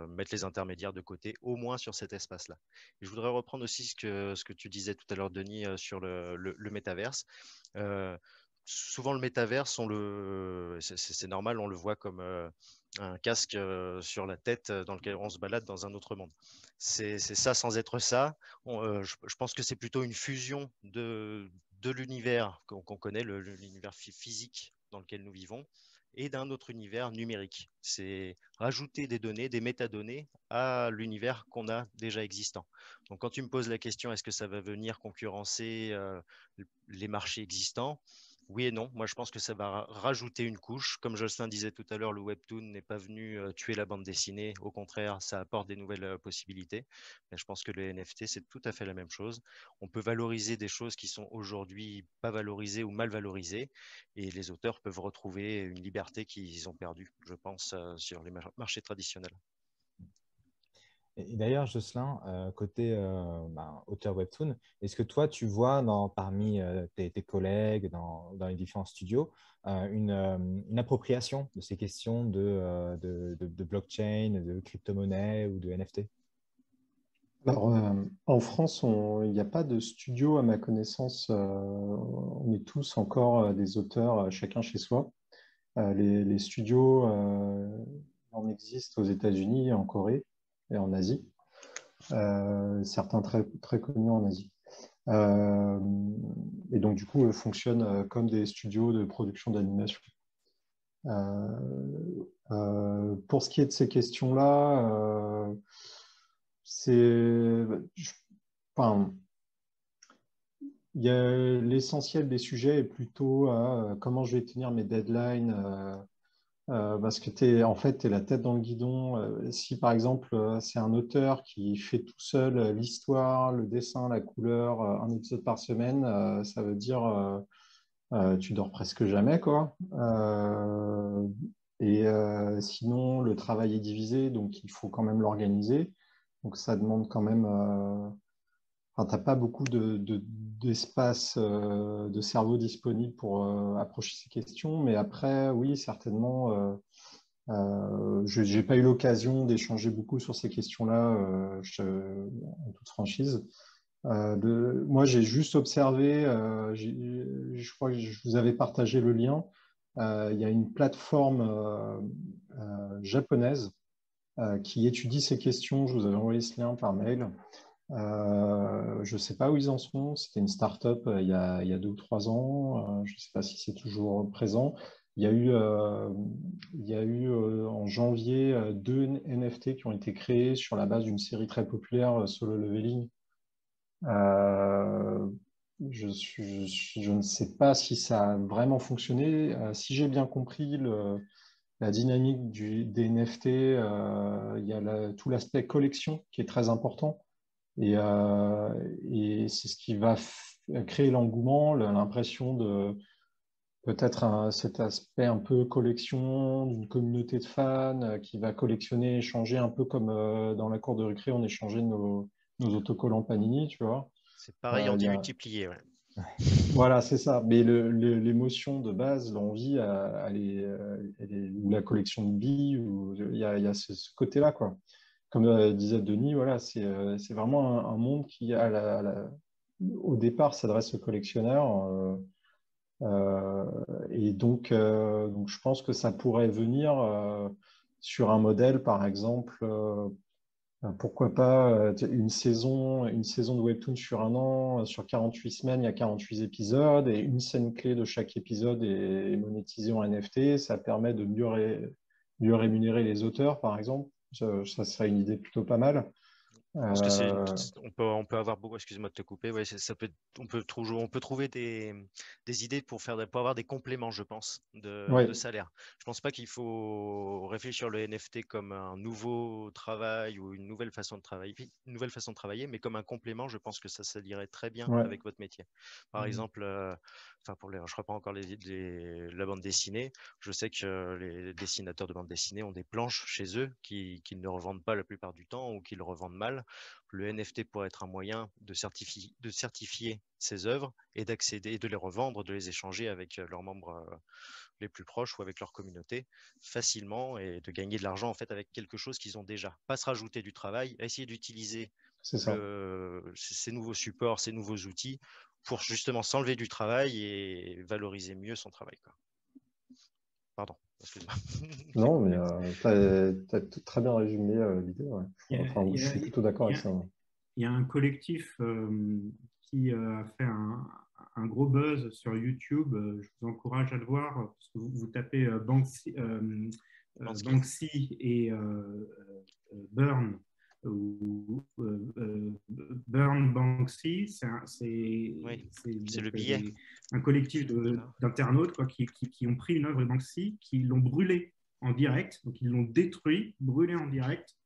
mettre les intermédiaires de côté, au moins sur cet espace-là. Et je voudrais reprendre aussi ce que tu disais tout à l'heure, Denis, sur le métaverse. Souvent, le métaverse, c'est normal, on le voit comme un casque sur la tête dans lequel on se balade dans un autre monde. C'est ça sans être ça. Je pense que c'est plutôt une fusion de l'univers qu'on connaît, l'univers physique dans lequel nous vivons, et d'un autre univers numérique. C'est rajouter des données, des métadonnées à l'univers qu'on a déjà existant. Donc quand tu me poses la question, est-ce que ça va venir concurrencer les marchés existants? Oui et non. Moi, je pense que ça va rajouter une couche. Comme Jocelyn disait tout à l'heure, le webtoon n'est pas venu tuer la bande dessinée. Au contraire, ça apporte des nouvelles possibilités. Mais je pense que le NFT, c'est tout à fait la même chose. On peut valoriser des choses qui sont aujourd'hui pas valorisées ou mal valorisées. Et les auteurs peuvent retrouver une liberté qu'ils ont perdue, je pense, sur les marchés traditionnels. Et d'ailleurs, Jocelyn, côté auteur webtoon, est-ce que toi, tu vois parmi tes collègues dans les différents studios une appropriation de ces questions de blockchain, de crypto-monnaie ou de NFT? Alors, en France, il n'y a pas de studio à ma connaissance. On est tous encore des auteurs, chacun chez soi. Les studios en existent aux États-Unis, en Corée et en Asie. Certains très, très connus en Asie. Et donc, du coup, fonctionnent comme des studios de production d'animation. Pour ce qui est de ces questions-là, enfin, l'essentiel des sujets est plutôt à comment je vais tenir mes deadlines, parce que en fait, tu es la tête dans le guidon. Si par exemple, c'est un auteur qui fait tout seul l'histoire, le dessin, la couleur, un épisode par semaine, ça veut dire tu dors presque jamais, quoi. Sinon, le travail est divisé, donc il faut quand même l'organiser. Donc ça demande quand même. Enfin, tu n'as pas beaucoup d'espace de cerveau disponible pour approcher ces questions, mais après, oui, certainement. Je n'ai pas eu l'occasion d'échanger beaucoup sur ces questions-là, en toute franchise. Moi, j'ai juste observé, je crois que je vous avais partagé le lien. Il y a une plateforme japonaise qui étudie ces questions. Je vous avais envoyé ce lien par mail. Je ne sais pas où ils en sont. C'était une start-up il y a 2 ou 3 ans. Je ne sais pas si c'est toujours présent. Il y a eu en janvier 2 NFT qui ont été créés sur la base d'une série très populaire, Solo Leveling. Je ne sais pas si ça a vraiment fonctionné. Si j'ai bien compris la dynamique des NFT, il y a tout l'aspect collection qui est très important. Et c'est ce qui va créer l'engouement, l'impression de peut-être cet aspect un peu collection d'une communauté de fans qui va collectionner, échanger un peu comme dans la cour de récré, on échangeait nos autocollants Panini, tu vois. C'est pareil en Il y a- démultiplié. Ouais. Voilà, c'est ça. Mais l'émotion de base, l'envie, ou la collection de billes, il y a ce côté-là, quoi. Comme disait Denis, voilà, c'est vraiment un monde qui, au départ, s'adresse aux collectionneurs. Et donc, je pense que ça pourrait venir sur un modèle, par exemple, pourquoi pas une saison de webtoon sur un an, sur 48 semaines, il y a 48 épisodes, et une scène clé de chaque épisode est monétisée en NFT. Ça permet de mieux rémunérer les auteurs, par exemple. Ça serait une idée plutôt pas mal. Je pense que on peut avoir beaucoup, excuse-moi de te couper, ouais, on peut trouver des idées pour avoir des compléments, je pense, Ouais, de salaire. Je pense pas qu'il faut réfléchir le NFT comme un nouveau travail ou une nouvelle façon de travailler, mais comme un complément. Je pense que ça s'allierait très bien ouais. avec votre métier. Par exemple, enfin je crois pas encore la bande dessinée. Je sais que les dessinateurs de bande dessinée ont des planches chez eux qu'ils ne revendent pas la plupart du temps ou qu'ils le revendent mal. Le NFT pourrait être un moyen de certifier ces œuvres et d'accéder, de les revendre, de les échanger avec leurs membres les plus proches ou avec leur communauté facilement et de gagner de l'argent en fait avec quelque chose qu'ils ont déjà. Pas se rajouter du travail, essayer d'utiliser C'est ça. ces nouveaux supports, ces nouveaux outils pour justement s'enlever du travail et valoriser mieux son travail, quoi. Pardon. Excuse-moi. Non, mais tu as très bien résumé l'idée. Ouais. Enfin, je suis plutôt d'accord avec ça. Il y a un collectif qui a fait un gros buzz sur YouTube. Je vous encourage à le voir, parce que vous tapez Banksy et Burn, ou Burn Banksy. C'est le billet. Un collectif d'internautes qui ont pris une œuvre de Banksy, qui l'ont brûlée en direct, donc ils l'ont détruit, brûlé en direct,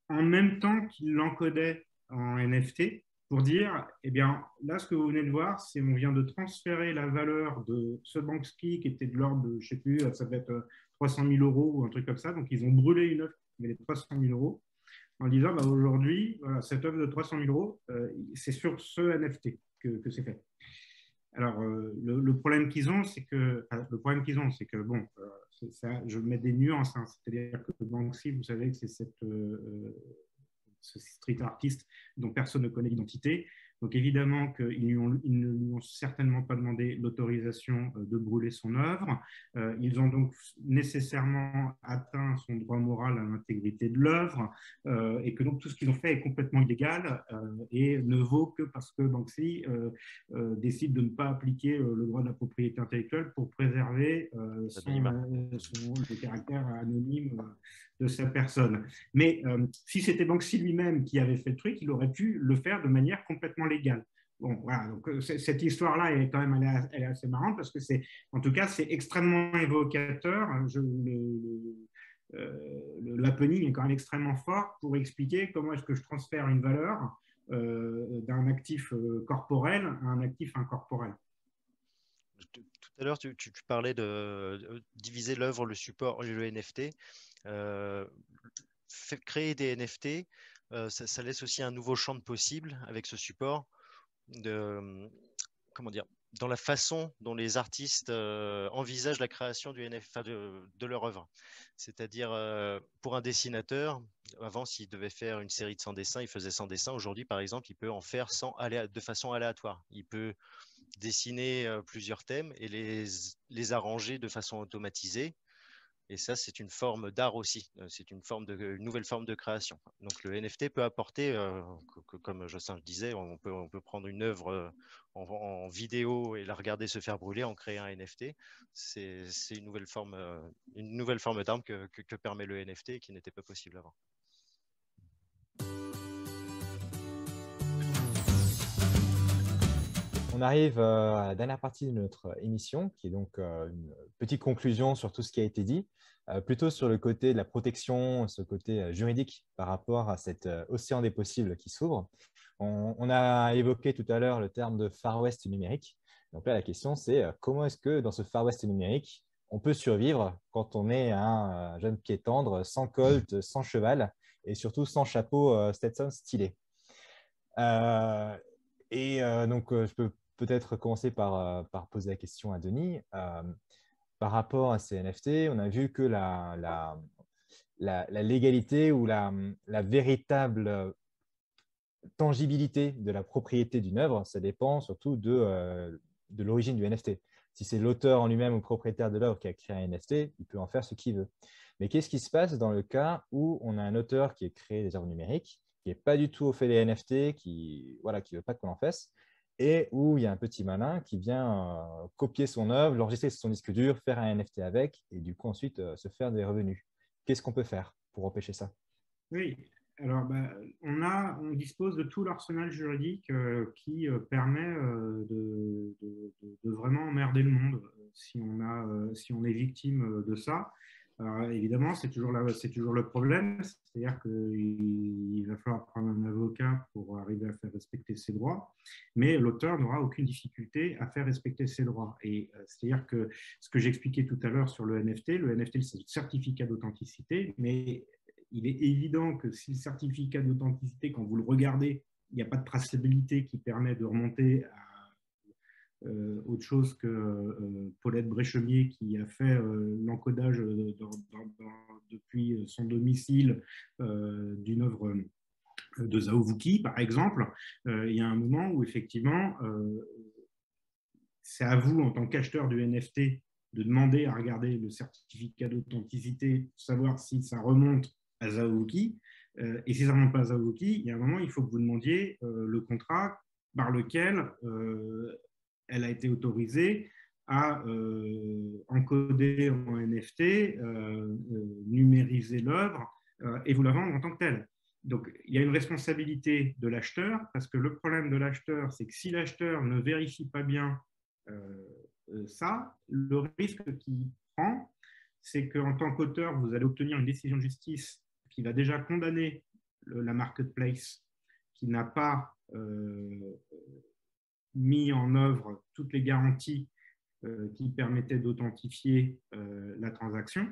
en même temps qu'ils l'encodaient en NFT, pour dire, eh bien, là, ce que vous venez de voir, c'est on vient de transférer la valeur de ce Banksy qui était de l'ordre de, je ne sais plus, ça devait être 300 000 € ou un truc comme ça. Donc, ils ont brûlé une œuvre qui valait 300 000 € en disant, bah, aujourd'hui, voilà, cette œuvre de 300 000 €, c'est sur ce NFT que c'est fait. Alors, le problème qu'ils ont, c'est que, bon, ça, je mets des nuances, hein, c'est-à-dire que Banksy, vous savez que c'est ce street artiste dont personne ne connaît l'identité. Donc évidemment qu'ils ne lui ont certainement pas demandé l'autorisation de brûler son œuvre. Ils ont donc nécessairement atteint son droit moral à l'intégrité de l'œuvre, et que donc tout ce qu'ils ont fait est complètement illégal et ne vaut que parce que Banksy décide de ne pas appliquer le droit de la propriété intellectuelle pour préserver le caractère anonyme de sa personne. Mais si c'était Banksy lui-même qui avait fait le truc, il aurait pu le faire de manière complètement légale. Bon, voilà, donc cette histoire-là est quand même elle est assez marrante, parce que en tout cas, c'est extrêmement évocateur. L'happening est quand même extrêmement fort pour expliquer comment est-ce que je transfère une valeur d'un actif corporel à un actif incorporel. Tout à l'heure, tu parlais de diviser l'œuvre, le support, le NFT. Créer des NFT, ça laisse aussi un nouveau champ de possibles avec ce support. Comment dire, dans la façon dont les artistes envisagent la création du NFT, de leur œuvre. C'est-à-dire, pour un dessinateur, avant, s'il devait faire une série de 100 dessins, il faisait 100 dessins. Aujourd'hui, par exemple, il peut en faire de façon aléatoire. Il peut dessiner plusieurs thèmes et les arranger de façon automatisée. Et ça, c'est une forme d'art aussi. C'est une nouvelle forme de création. Donc, le NFT peut apporter, comme Jocelyn le disait, on peut prendre une œuvre en vidéo et la regarder se faire brûler, en créer un NFT. C'est une nouvelle forme d'arme que permet le NFT et qui n'était pas possible avant. On arrive à la dernière partie de notre émission, qui est donc une petite conclusion sur tout ce qui a été dit, plutôt sur le côté de la protection, ce côté juridique par rapport à cet océan des possibles qui s'ouvre. On a évoqué tout à l'heure le terme de Far West numérique. Donc là, la question, c'est comment est-ce que dans ce Far West numérique, on peut survivre quand on est un jeune pied tendre, sans colt, sans cheval et surtout sans chapeau Stetson stylé. Donc, je peux peut-être commencer par poser la question à Denis. Par rapport à ces NFT, on a vu que la légalité ou la véritable tangibilité de la propriété d'une œuvre, ça dépend surtout de l'origine du NFT. Si c'est l'auteur en lui-même ou propriétaire de l'œuvre qui a créé un NFT, il peut en faire ce qu'il veut. Mais qu'est-ce qui se passe dans le cas où on a un auteur qui a créé des œuvres numériques, qui n'est pas du tout au fait des NFT, qui ne veut pas qu'on en fasse, et où il y a un petit malin qui vient copier son œuvre, l'enregistrer sur son disque dur, faire un NFT avec, et du coup ensuite se faire des revenus. Qu'est-ce qu'on peut faire pour empêcher ça? Oui, alors on dispose de tout l'arsenal juridique qui permet de vraiment emmerder le monde si on est victime de ça. Alors, évidemment, c'est toujours le problème, c'est-à-dire qu'il va falloir prendre un avocat pour arriver à faire respecter ses droits, mais l'auteur n'aura aucune difficulté à faire respecter ses droits. Et c'est-à-dire que ce que j'expliquais tout à l'heure sur le NFT, c'est le certificat d'authenticité, mais il est évident que si le certificat d'authenticité, quand vous le regardez, il n'y a pas de traçabilité qui permet de remonter à autre chose que Paulette Bréchemier qui a fait l'encodage depuis son domicile d'une œuvre de Zhao Wuki, par exemple. Il y a un moment où effectivement, c'est à vous, en tant qu'acheteur du NFT, de demander à regarder le certificat d'authenticité pour savoir si ça remonte à Zaouki. Et si ça ne remonte pas à Zaouki, il y a un moment, il faut que vous demandiez le contrat par lequel elle a été autorisée à encoder en NFT, numériser l'œuvre et vous la vendre en tant que telle. Donc, il y a une responsabilité de l'acheteur, parce que le problème de l'acheteur, c'est que si l'acheteur ne vérifie pas bien ça, le risque qu'il prend, c'est qu'en tant qu'auteur, vous allez obtenir une décision de justice qui va déjà condamner la marketplace qui n'a pas mis en œuvre toutes les garanties qui permettaient d'authentifier la transaction.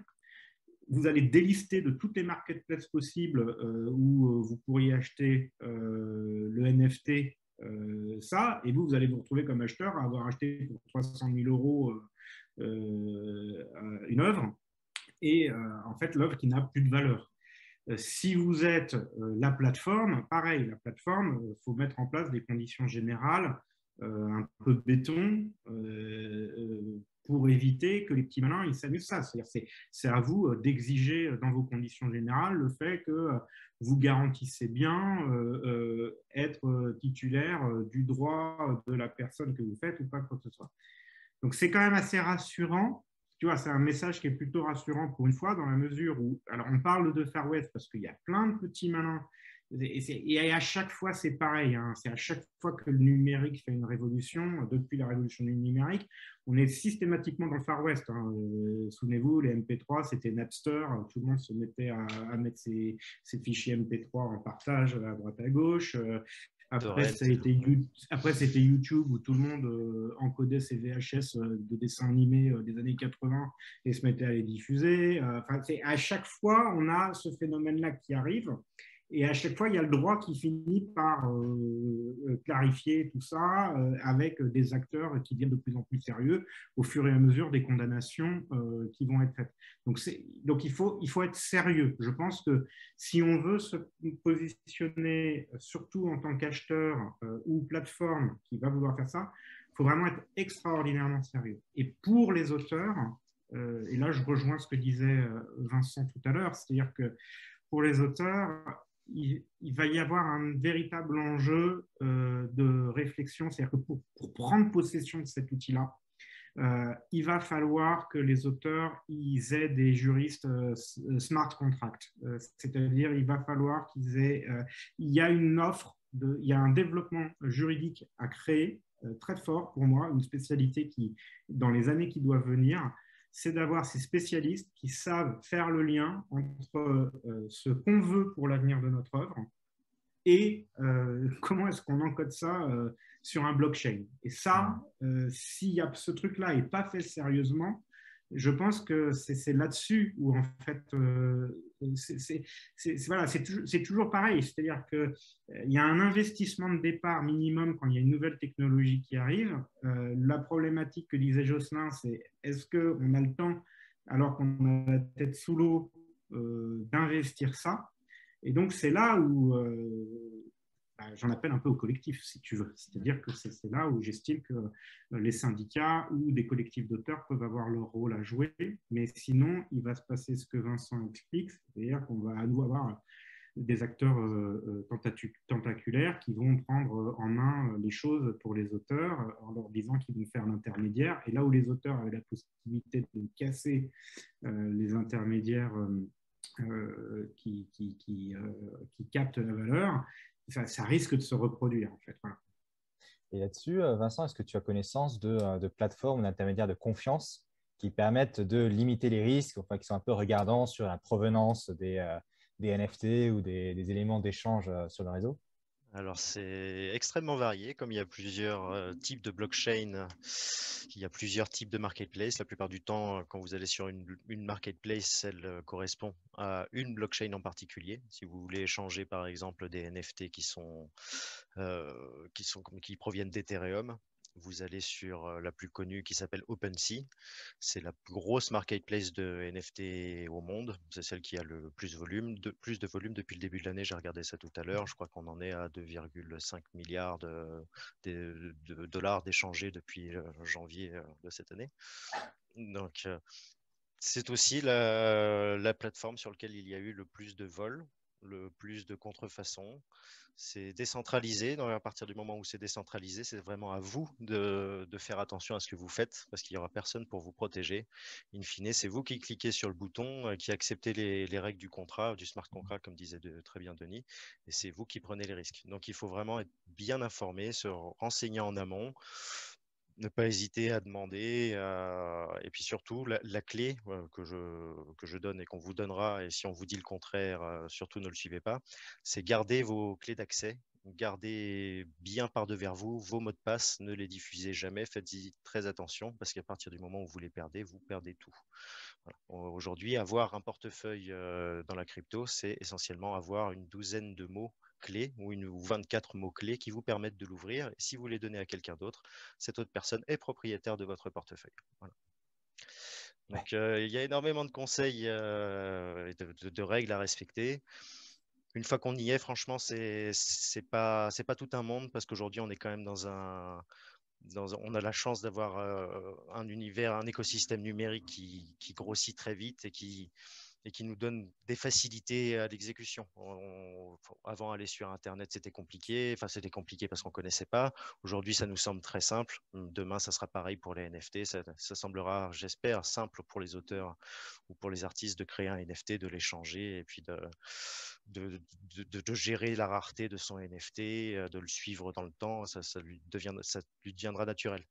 Vous allez délister de toutes les marketplaces possibles où vous pourriez acheter le NFT, ça, et vous allez vous retrouver comme acheteur à avoir acheté pour 300 000 euros une œuvre, et en fait l'œuvre qui n'a plus de valeur. Si vous êtes la plateforme, pareil, la plateforme, il faut mettre en place des conditions générales un peu béton pour éviter que les petits malins ils s'amusent ça. C'est à vous d'exiger dans vos conditions générales le fait que vous garantissez bien être titulaire du droit de la personne que vous faites ou pas quoi que ce soit. Donc c'est quand même assez rassurant. Tu vois, c'est un message qui est plutôt rassurant pour une fois, dans la mesure où, alors on parle de Far West parce qu'il y a plein de petits malins, et à chaque fois c'est pareil, hein, c'est à chaque fois que le numérique fait une révolution, depuis la révolution du numérique, on est systématiquement dans le Far West. Hein. Souvenez-vous, les MP3, c'était Napster, tout le monde se mettait à mettre ses fichiers MP3 en partage à droite à gauche. Après, c'était YouTube où tout le monde encodait ses VHS de dessins animés des années 80 et se mettait à les diffuser. À chaque fois, on a ce phénomène-là qui arrive. Et à chaque fois, il y a le droit qui finit par clarifier tout ça avec des acteurs qui deviennent de plus en plus sérieux au fur et à mesure des condamnations qui vont être faites. Donc il faut être sérieux. Je pense que si on veut se positionner, surtout en tant qu'acheteur ou plateforme qui va vouloir faire ça, il faut vraiment être extraordinairement sérieux. Et pour les auteurs, et là je rejoins ce que disait Vincent tout à l'heure, c'est-à-dire que pour les auteurs, il va y avoir un véritable enjeu de réflexion. C'est-à-dire que pour prendre possession de cet outil-là, il va falloir que les auteurs ils aient des juristes smart contract. C'est-à-dire il va falloir qu'ils aient... il y a une offre, il y a un développement juridique à créer très fort pour moi, une spécialité qui, dans les années qui doivent venir, c'est d'avoir ces spécialistes qui savent faire le lien entre ce qu'on veut pour l'avenir de notre œuvre et comment est-ce qu'on encode ça sur un blockchain. Et ça, si ce truc-là n'est pas fait sérieusement, je pense que c'est là-dessus où, en fait, c'est toujours pareil. C'est-à-dire qu'il y a un investissement de départ minimum quand il y a une nouvelle technologie qui arrive. La problématique que disait Jocelyn, c'est est-ce qu'on a le temps, alors qu'on a la tête sous l'eau, d'investir ça? Et donc, c'est là où j'en appelle un peu au collectif, si tu veux. C'est-à-dire que c'est là où j'estime que les syndicats ou des collectifs d'auteurs peuvent avoir leur rôle à jouer. Mais sinon, il va se passer ce que Vincent explique, c'est-à-dire qu'on va à nouveau avoir des acteurs tentaculaires qui vont prendre en main les choses pour les auteurs en leur disant qu'ils vont faire l'intermédiaire. Et là où les auteurs avaient la possibilité de casser les intermédiaires qui captent la valeur, ça risque de se reproduire en fait. Voilà. Et là-dessus, Vincent, est-ce que tu as connaissance de plateformes d'intermédiaires de confiance qui permettent de limiter les risques, enfin, qui sont un peu regardants sur la provenance des NFT ou des éléments d'échange sur le réseau? Alors, c'est extrêmement varié. Comme il y a plusieurs types de blockchain, il y a plusieurs types de marketplace. La plupart du temps, quand vous allez sur une marketplace, elle correspond à une blockchain en particulier. Si vous voulez échanger, par exemple, des NFT qui proviennent d'Ethereum, vous allez sur la plus connue qui s'appelle OpenSea. C'est la plus grosse marketplace de NFT au monde. C'est celle qui a le plus de volume depuis le début de l'année. J'ai regardé ça tout à l'heure. Je crois qu'on en est à 2,5 milliards de dollars d'échangés depuis janvier de cette année. Donc, c'est aussi la plateforme sur laquelle il y a eu le plus de vols, le plus de contrefaçons. C'est décentralisé. Donc à partir du moment où c'est décentralisé, c'est vraiment à vous de faire attention à ce que vous faites parce qu'il n'y aura personne pour vous protéger. In fine, c'est vous qui cliquez sur le bouton, qui acceptez les règles du contrat, du smart contract, comme disait très bien Denis, et c'est vous qui prenez les risques. Donc il faut vraiment être bien informé, se renseigner en amont, ne pas hésiter à demander. Et puis surtout, la clé que je donne et qu'on vous donnera, et si on vous dit le contraire, surtout ne le suivez pas, c'est garder vos clés d'accès. Gardez bien par devers vous vos mots de passe, ne les diffusez jamais, faites-y très attention parce qu'à partir du moment où vous perdez tout. Voilà. Aujourd'hui, avoir un portefeuille dans la crypto, c'est essentiellement avoir une douzaine de mots clés ou 24 mots-clés qui vous permettent de l'ouvrir. Et si vous les donnez à quelqu'un d'autre, cette autre personne est propriétaire de votre portefeuille. Voilà. Donc, il y a énormément de conseils et de règles à respecter. Une fois qu'on y est, franchement, c'est pas tout un monde parce qu'aujourd'hui, on est quand même on a la chance d'avoir un univers, un écosystème numérique qui grossit très vite et qui nous donne des facilités à l'exécution. Avant, aller sur Internet, c'était compliqué. Enfin, c'était compliqué parce qu'on ne connaissait pas. Aujourd'hui, ça nous semble très simple. Demain, ça sera pareil pour les NFT. Ça semblera, j'espère, simple pour les auteurs ou pour les artistes de créer un NFT, de l'échanger et puis de gérer la rareté de son NFT, de le suivre dans le temps. Ça lui deviendra naturel.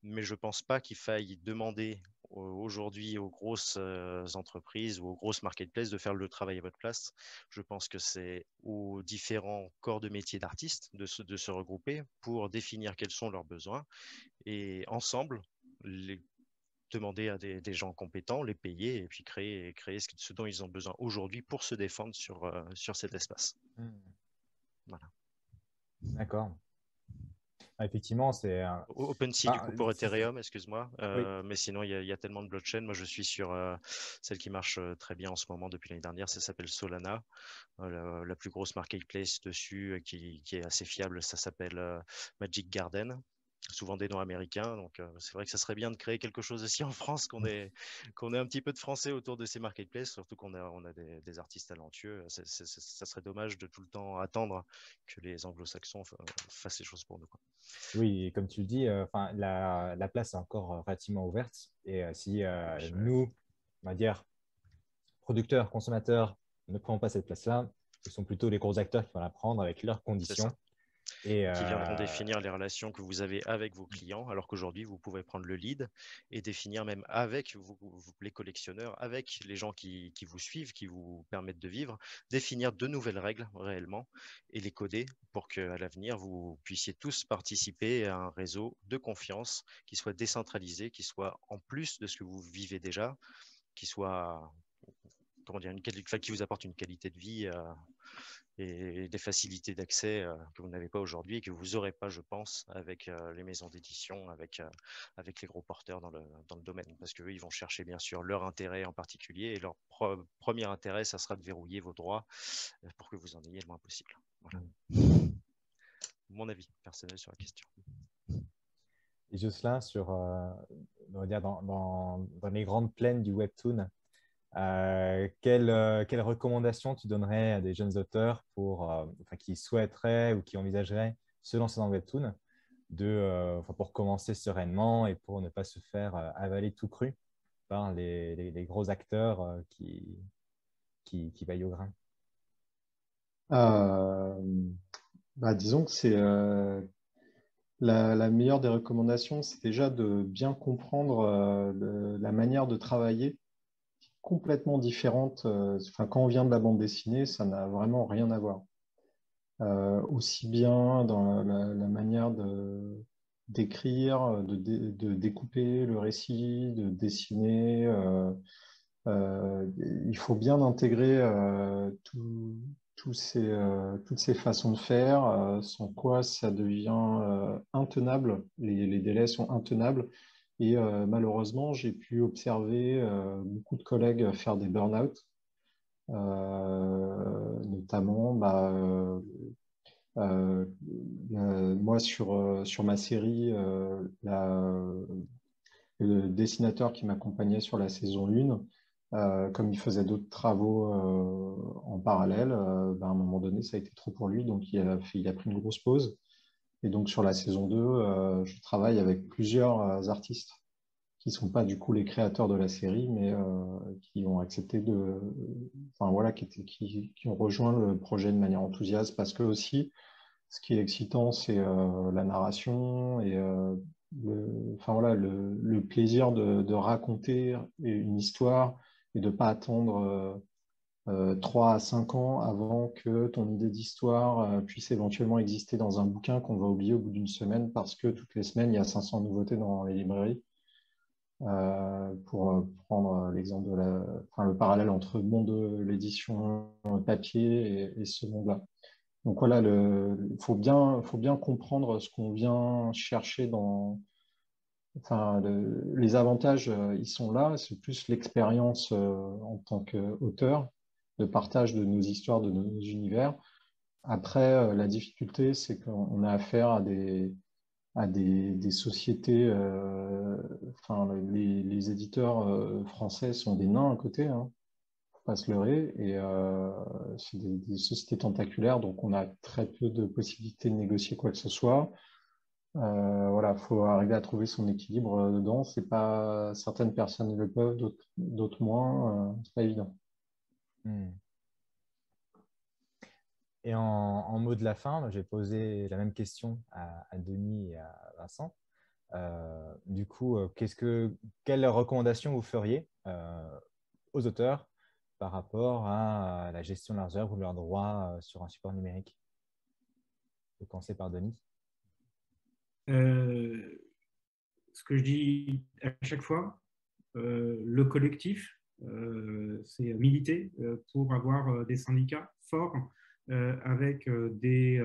Mais je ne pense pas qu'il faille demander aujourd'hui aux grosses entreprises ou aux grosses marketplaces de faire le travail à votre place. Je pense que c'est aux différents corps de métier d'artistes de se regrouper pour définir quels sont leurs besoins et ensemble demander à des gens compétents, les payer et puis créer ce dont ils ont besoin aujourd'hui pour se défendre sur cet espace. Voilà. D'accord. Effectivement, c'est OpenSea, du coup, pour Ethereum, excuse-moi. Oui. Mais sinon, il y a tellement de blockchains. Moi, je suis sur celle qui marche très bien en ce moment depuis l'année dernière. Ça s'appelle Solana. La plus grosse marketplace dessus qui est assez fiable, ça s'appelle Magic Garden. Souvent des noms américains. Donc, c'est vrai que ça serait bien de créer quelque chose aussi en France, qu'on ait un petit peu de français autour de ces marketplaces, surtout qu'on a des artistes talentueux. Ça serait dommage de tout le temps attendre que les anglo-saxons fassent les choses pour nous, quoi. Oui, et comme tu le dis, la place est encore relativement ouverte. Et si nous, on va dire, producteurs, consommateurs, ne prenons pas cette place-là, ce sont plutôt les gros acteurs qui vont la prendre avec leurs conditions. Et qui viendront définir les relations que vous avez avec vos clients, alors qu'aujourd'hui, vous pouvez prendre le lead et définir même avec les collectionneurs, avec les gens qui vous suivent, qui vous permettent de vivre, définir de nouvelles règles réellement et les coder pour qu'à l'avenir, vous puissiez tous participer à un réseau de confiance qui soit décentralisé, qui soit en plus de ce que vous vivez déjà, qui soit, qui vous apporte une qualité de vie et des facilités d'accès que vous n'avez pas aujourd'hui et que vous n'aurez pas, je pense, avec les maisons d'édition, avec les gros porteurs dans le domaine. Parce qu'eux, ils vont chercher bien sûr leur intérêt en particulier et leur premier intérêt, ça sera de verrouiller vos droits pour que vous en ayez le moins possible. Voilà. Mon avis personnel sur la question. Et Jocelyn, on va dire dans les grandes plaines du webtoon, quelles recommandations tu donnerais à des jeunes auteurs qui souhaiteraient ou qui envisageraient se lancer dans le webtoon pour commencer sereinement et pour ne pas se faire avaler tout cru par les gros acteurs qui vaillent au grain? Disons que c'est la meilleure des recommandations, c'est déjà de bien comprendre la manière de travailler complètement différente. Quand on vient de la bande dessinée, ça n'a vraiment rien à voir. Aussi bien dans la manière d'écrire, de découper le récit, de dessiner. Il faut bien intégrer toutes ces façons de faire, sans quoi ça devient intenable, les délais sont intenables. Et malheureusement, j'ai pu observer beaucoup de collègues faire des burn-out, notamment moi sur ma série, le dessinateur qui m'accompagnait sur la saison 1, comme il faisait d'autres travaux en parallèle, à un moment donné, ça a été trop pour lui, donc il a pris une grosse pause. Et donc sur la saison 2, je travaille avec plusieurs artistes qui ne sont pas du coup les créateurs de la série, mais qui ont accepté enfin voilà, qui ont rejoint le projet de manière enthousiaste, parce que aussi, ce qui est excitant, c'est la narration et enfin, voilà, le plaisir de raconter une histoire et de ne pas attendre 3 à 5 ans avant que ton idée d'histoire puisse éventuellement exister dans un bouquin qu'on va oublier au bout d'une semaine parce que toutes les semaines, il y a 500 nouveautés dans les librairies. Pour prendre l'exemple enfin, le parallèle entre le monde de l'édition papier et ce monde-là. Donc voilà, il faut bien comprendre ce qu'on vient chercher dans. Enfin, les avantages, ils sont là. C'est plus l'expérience en tant qu'auteur, de partage de nos histoires, de nos univers. Après, la difficulté, c'est qu'on a affaire à des sociétés. Enfin, les éditeurs français sont des nains à côté, hein, faut pas se leurrer, et c'est des sociétés tentaculaires, donc on a très peu de possibilités de négocier quoi que ce soit. Voilà, faut arriver à trouver son équilibre dedans. C'est pas, certaines personnes le peuvent, d'autres moins. C'est pas évident. Et en mot de la fin, j'ai posé la même question à Denis et à Vincent. Du coup, quelles recommandations vous feriez aux auteurs par rapport à la gestion de leurs œuvres ou de leurs droits sur un support numérique? Je vais commencer par Denis. Ce que je dis à chaque fois, le collectif, c'est militer pour avoir des syndicats forts avec des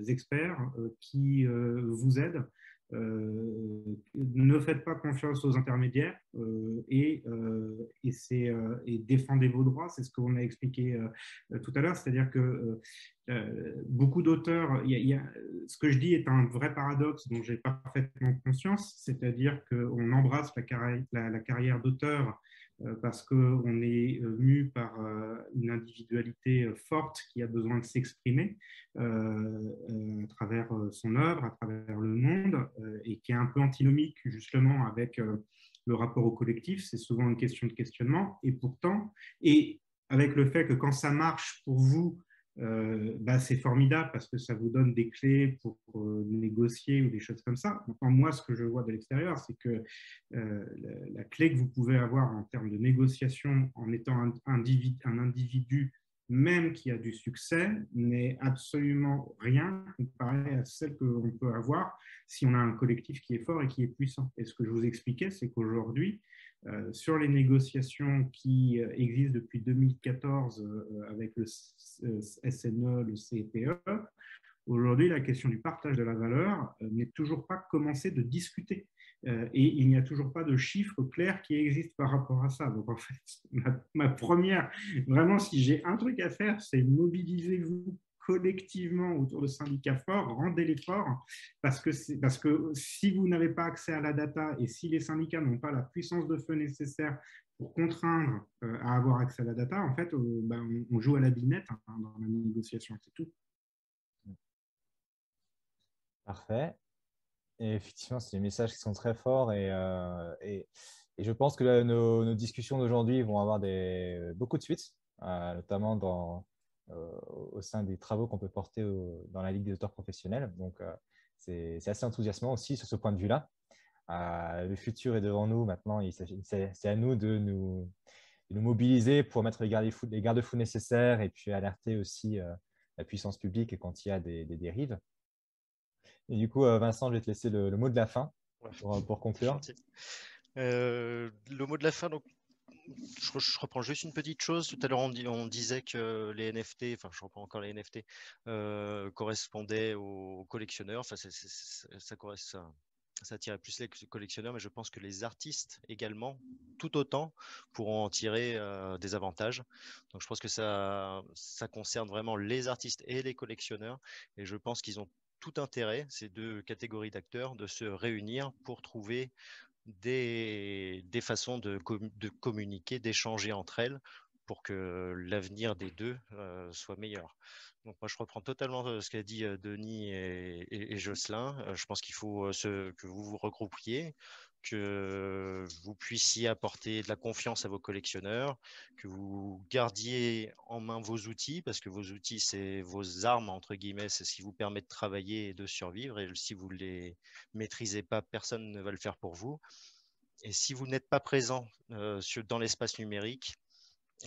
experts qui vous aident. Ne faites pas confiance aux intermédiaires et défendez vos droits. C'est ce qu'on a expliqué tout à l'heure, c'est-à-dire que beaucoup d'auteurs, ce que je dis est un vrai paradoxe dont j'ai parfaitement conscience, c'est-à-dire qu'on embrasse la carrière d'auteur parce qu'on est mu par une individualité forte qui a besoin de s'exprimer à travers son œuvre, à travers le monde, et qui est un peu antinomique justement avec le rapport au collectif. C'est souvent une question de questionnement, et pourtant, et avec le fait que quand ça marche pour vous, c'est formidable parce que ça vous donne des clés pour négocier ou des choses comme ça. Enfin, moi, ce que je vois de l'extérieur, c'est que la clé que vous pouvez avoir en termes de négociation en étant un individu, même qui a du succès, n'est absolument rien comparé à celle qu'on peut avoir si on a un collectif qui est fort et qui est puissant. Et ce que je vous expliquais, c'est qu'aujourd'hui, sur les négociations qui existent depuis 2014 avec le SNE, le CPE, aujourd'hui, la question du partage de la valeur n'est toujours pas commencé de discuter. Et il n'y a toujours pas de chiffres clairs qui existent par rapport à ça. Donc, en fait, ma première, vraiment, si j'ai un truc à faire, c'est mobilisez-vous collectivement autour de syndicats forts, rendez-les forts, parce que si vous n'avez pas accès à la data et si les syndicats n'ont pas la puissance de feu nécessaire pour contraindre à avoir accès à la data, en fait, on joue à la binette dans la négociation, c'est tout. Parfait. Et effectivement, c'est des messages qui sont très forts et je pense que là, nos discussions d'aujourd'hui vont avoir beaucoup de suites, notamment au sein des travaux qu'on peut porter dans la Ligue des auteurs professionnels. Donc, c'est assez enthousiasmant aussi sur ce point de vue-là. Le futur est devant nous maintenant. C'est à nous de nous mobiliser pour mettre les garde-fous nécessaires et puis alerter aussi la puissance publique quand il y a des dérives. Et du coup, Vincent, je vais te laisser le mot de la fin pour conclure. Le mot de la fin, donc, je reprends juste une petite chose. Tout à l'heure, on disait que les NFT, enfin, je reprends encore les NFT, correspondaient aux collectionneurs. Enfin, ça attirait plus les collectionneurs, mais je pense que les artistes également, tout autant, pourront en tirer des avantages. Donc, je pense que ça concerne vraiment les artistes et les collectionneurs. Et je pense qu'ils ont tout intérêt, ces deux catégories d'acteurs, de se réunir pour trouver des façons de communiquer, d'échanger entre elles pour que l'avenir des deux soit meilleur. Donc moi, je reprends totalement ce qu'a dit Denis et Jocelyn. Je pense qu'il faut que vous vous regroupiez, que vous puissiez apporter de la confiance à vos collectionneurs, que vous gardiez en main vos outils, parce que vos outils, c'est vos armes, entre guillemets, c'est ce qui vous permet de travailler et de survivre. Et si vous ne les maîtrisez pas, personne ne va le faire pour vous. Et si vous n'êtes pas présent dans l'espace numérique,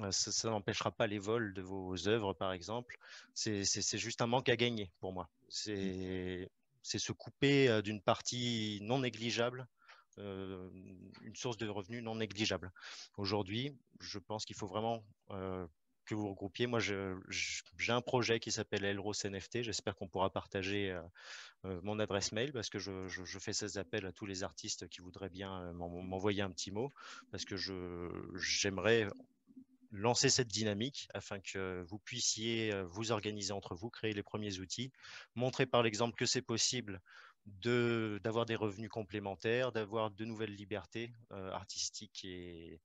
ça n'empêchera pas les vols de vos œuvres, par exemple. C'est juste un manque à gagner pour moi. C'est se couper d'une partie non négligeable, une source de revenus non négligeable. Aujourd'hui, je pense qu'il faut vraiment que vous regroupiez. Moi, j'ai un projet qui s'appelle Elros NFT. J'espère qu'on pourra partager mon adresse mail parce que je fais ces appels à tous les artistes qui voudraient bien m'envoyer un petit mot parce que j'aimerais lancer cette dynamique afin que vous puissiez vous organiser entre vous, créer les premiers outils, montrer par l'exemple que c'est possible d'avoir des revenus complémentaires, d'avoir de nouvelles libertés artistiques et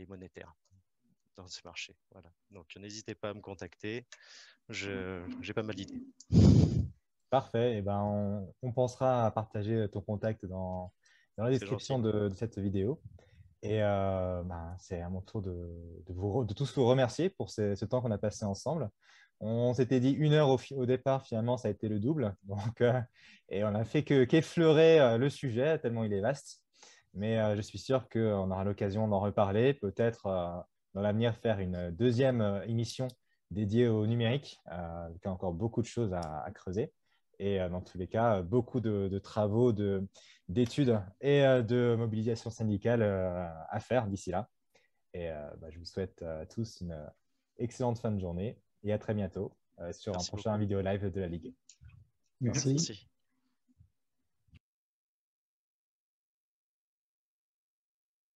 monétaires dans ce marché. Voilà. Donc n'hésitez pas à me contacter, j'ai pas mal d'idées. Parfait. Eh ben, on pensera à partager ton contact dans la description de cette vidéo. Et ben, c'est à mon tour de tous vous remercier pour ce temps qu'on a passé ensemble. On s'était dit 1 heure au départ, finalement, ça a été le double. Donc, et on n'a fait qu'effleurer le sujet, tellement il est vaste. Mais je suis sûr qu'on aura l'occasion d'en reparler, peut-être dans l'avenir faire une deuxième émission dédiée au numérique, qui a encore beaucoup de choses à creuser. Et dans tous les cas, beaucoup de travaux, d'études et de mobilisation syndicale à faire d'ici là. Et bah, je vous souhaite à tous une excellente fin de journée et à très bientôt sur un prochain vidéo live de la Ligue. Merci.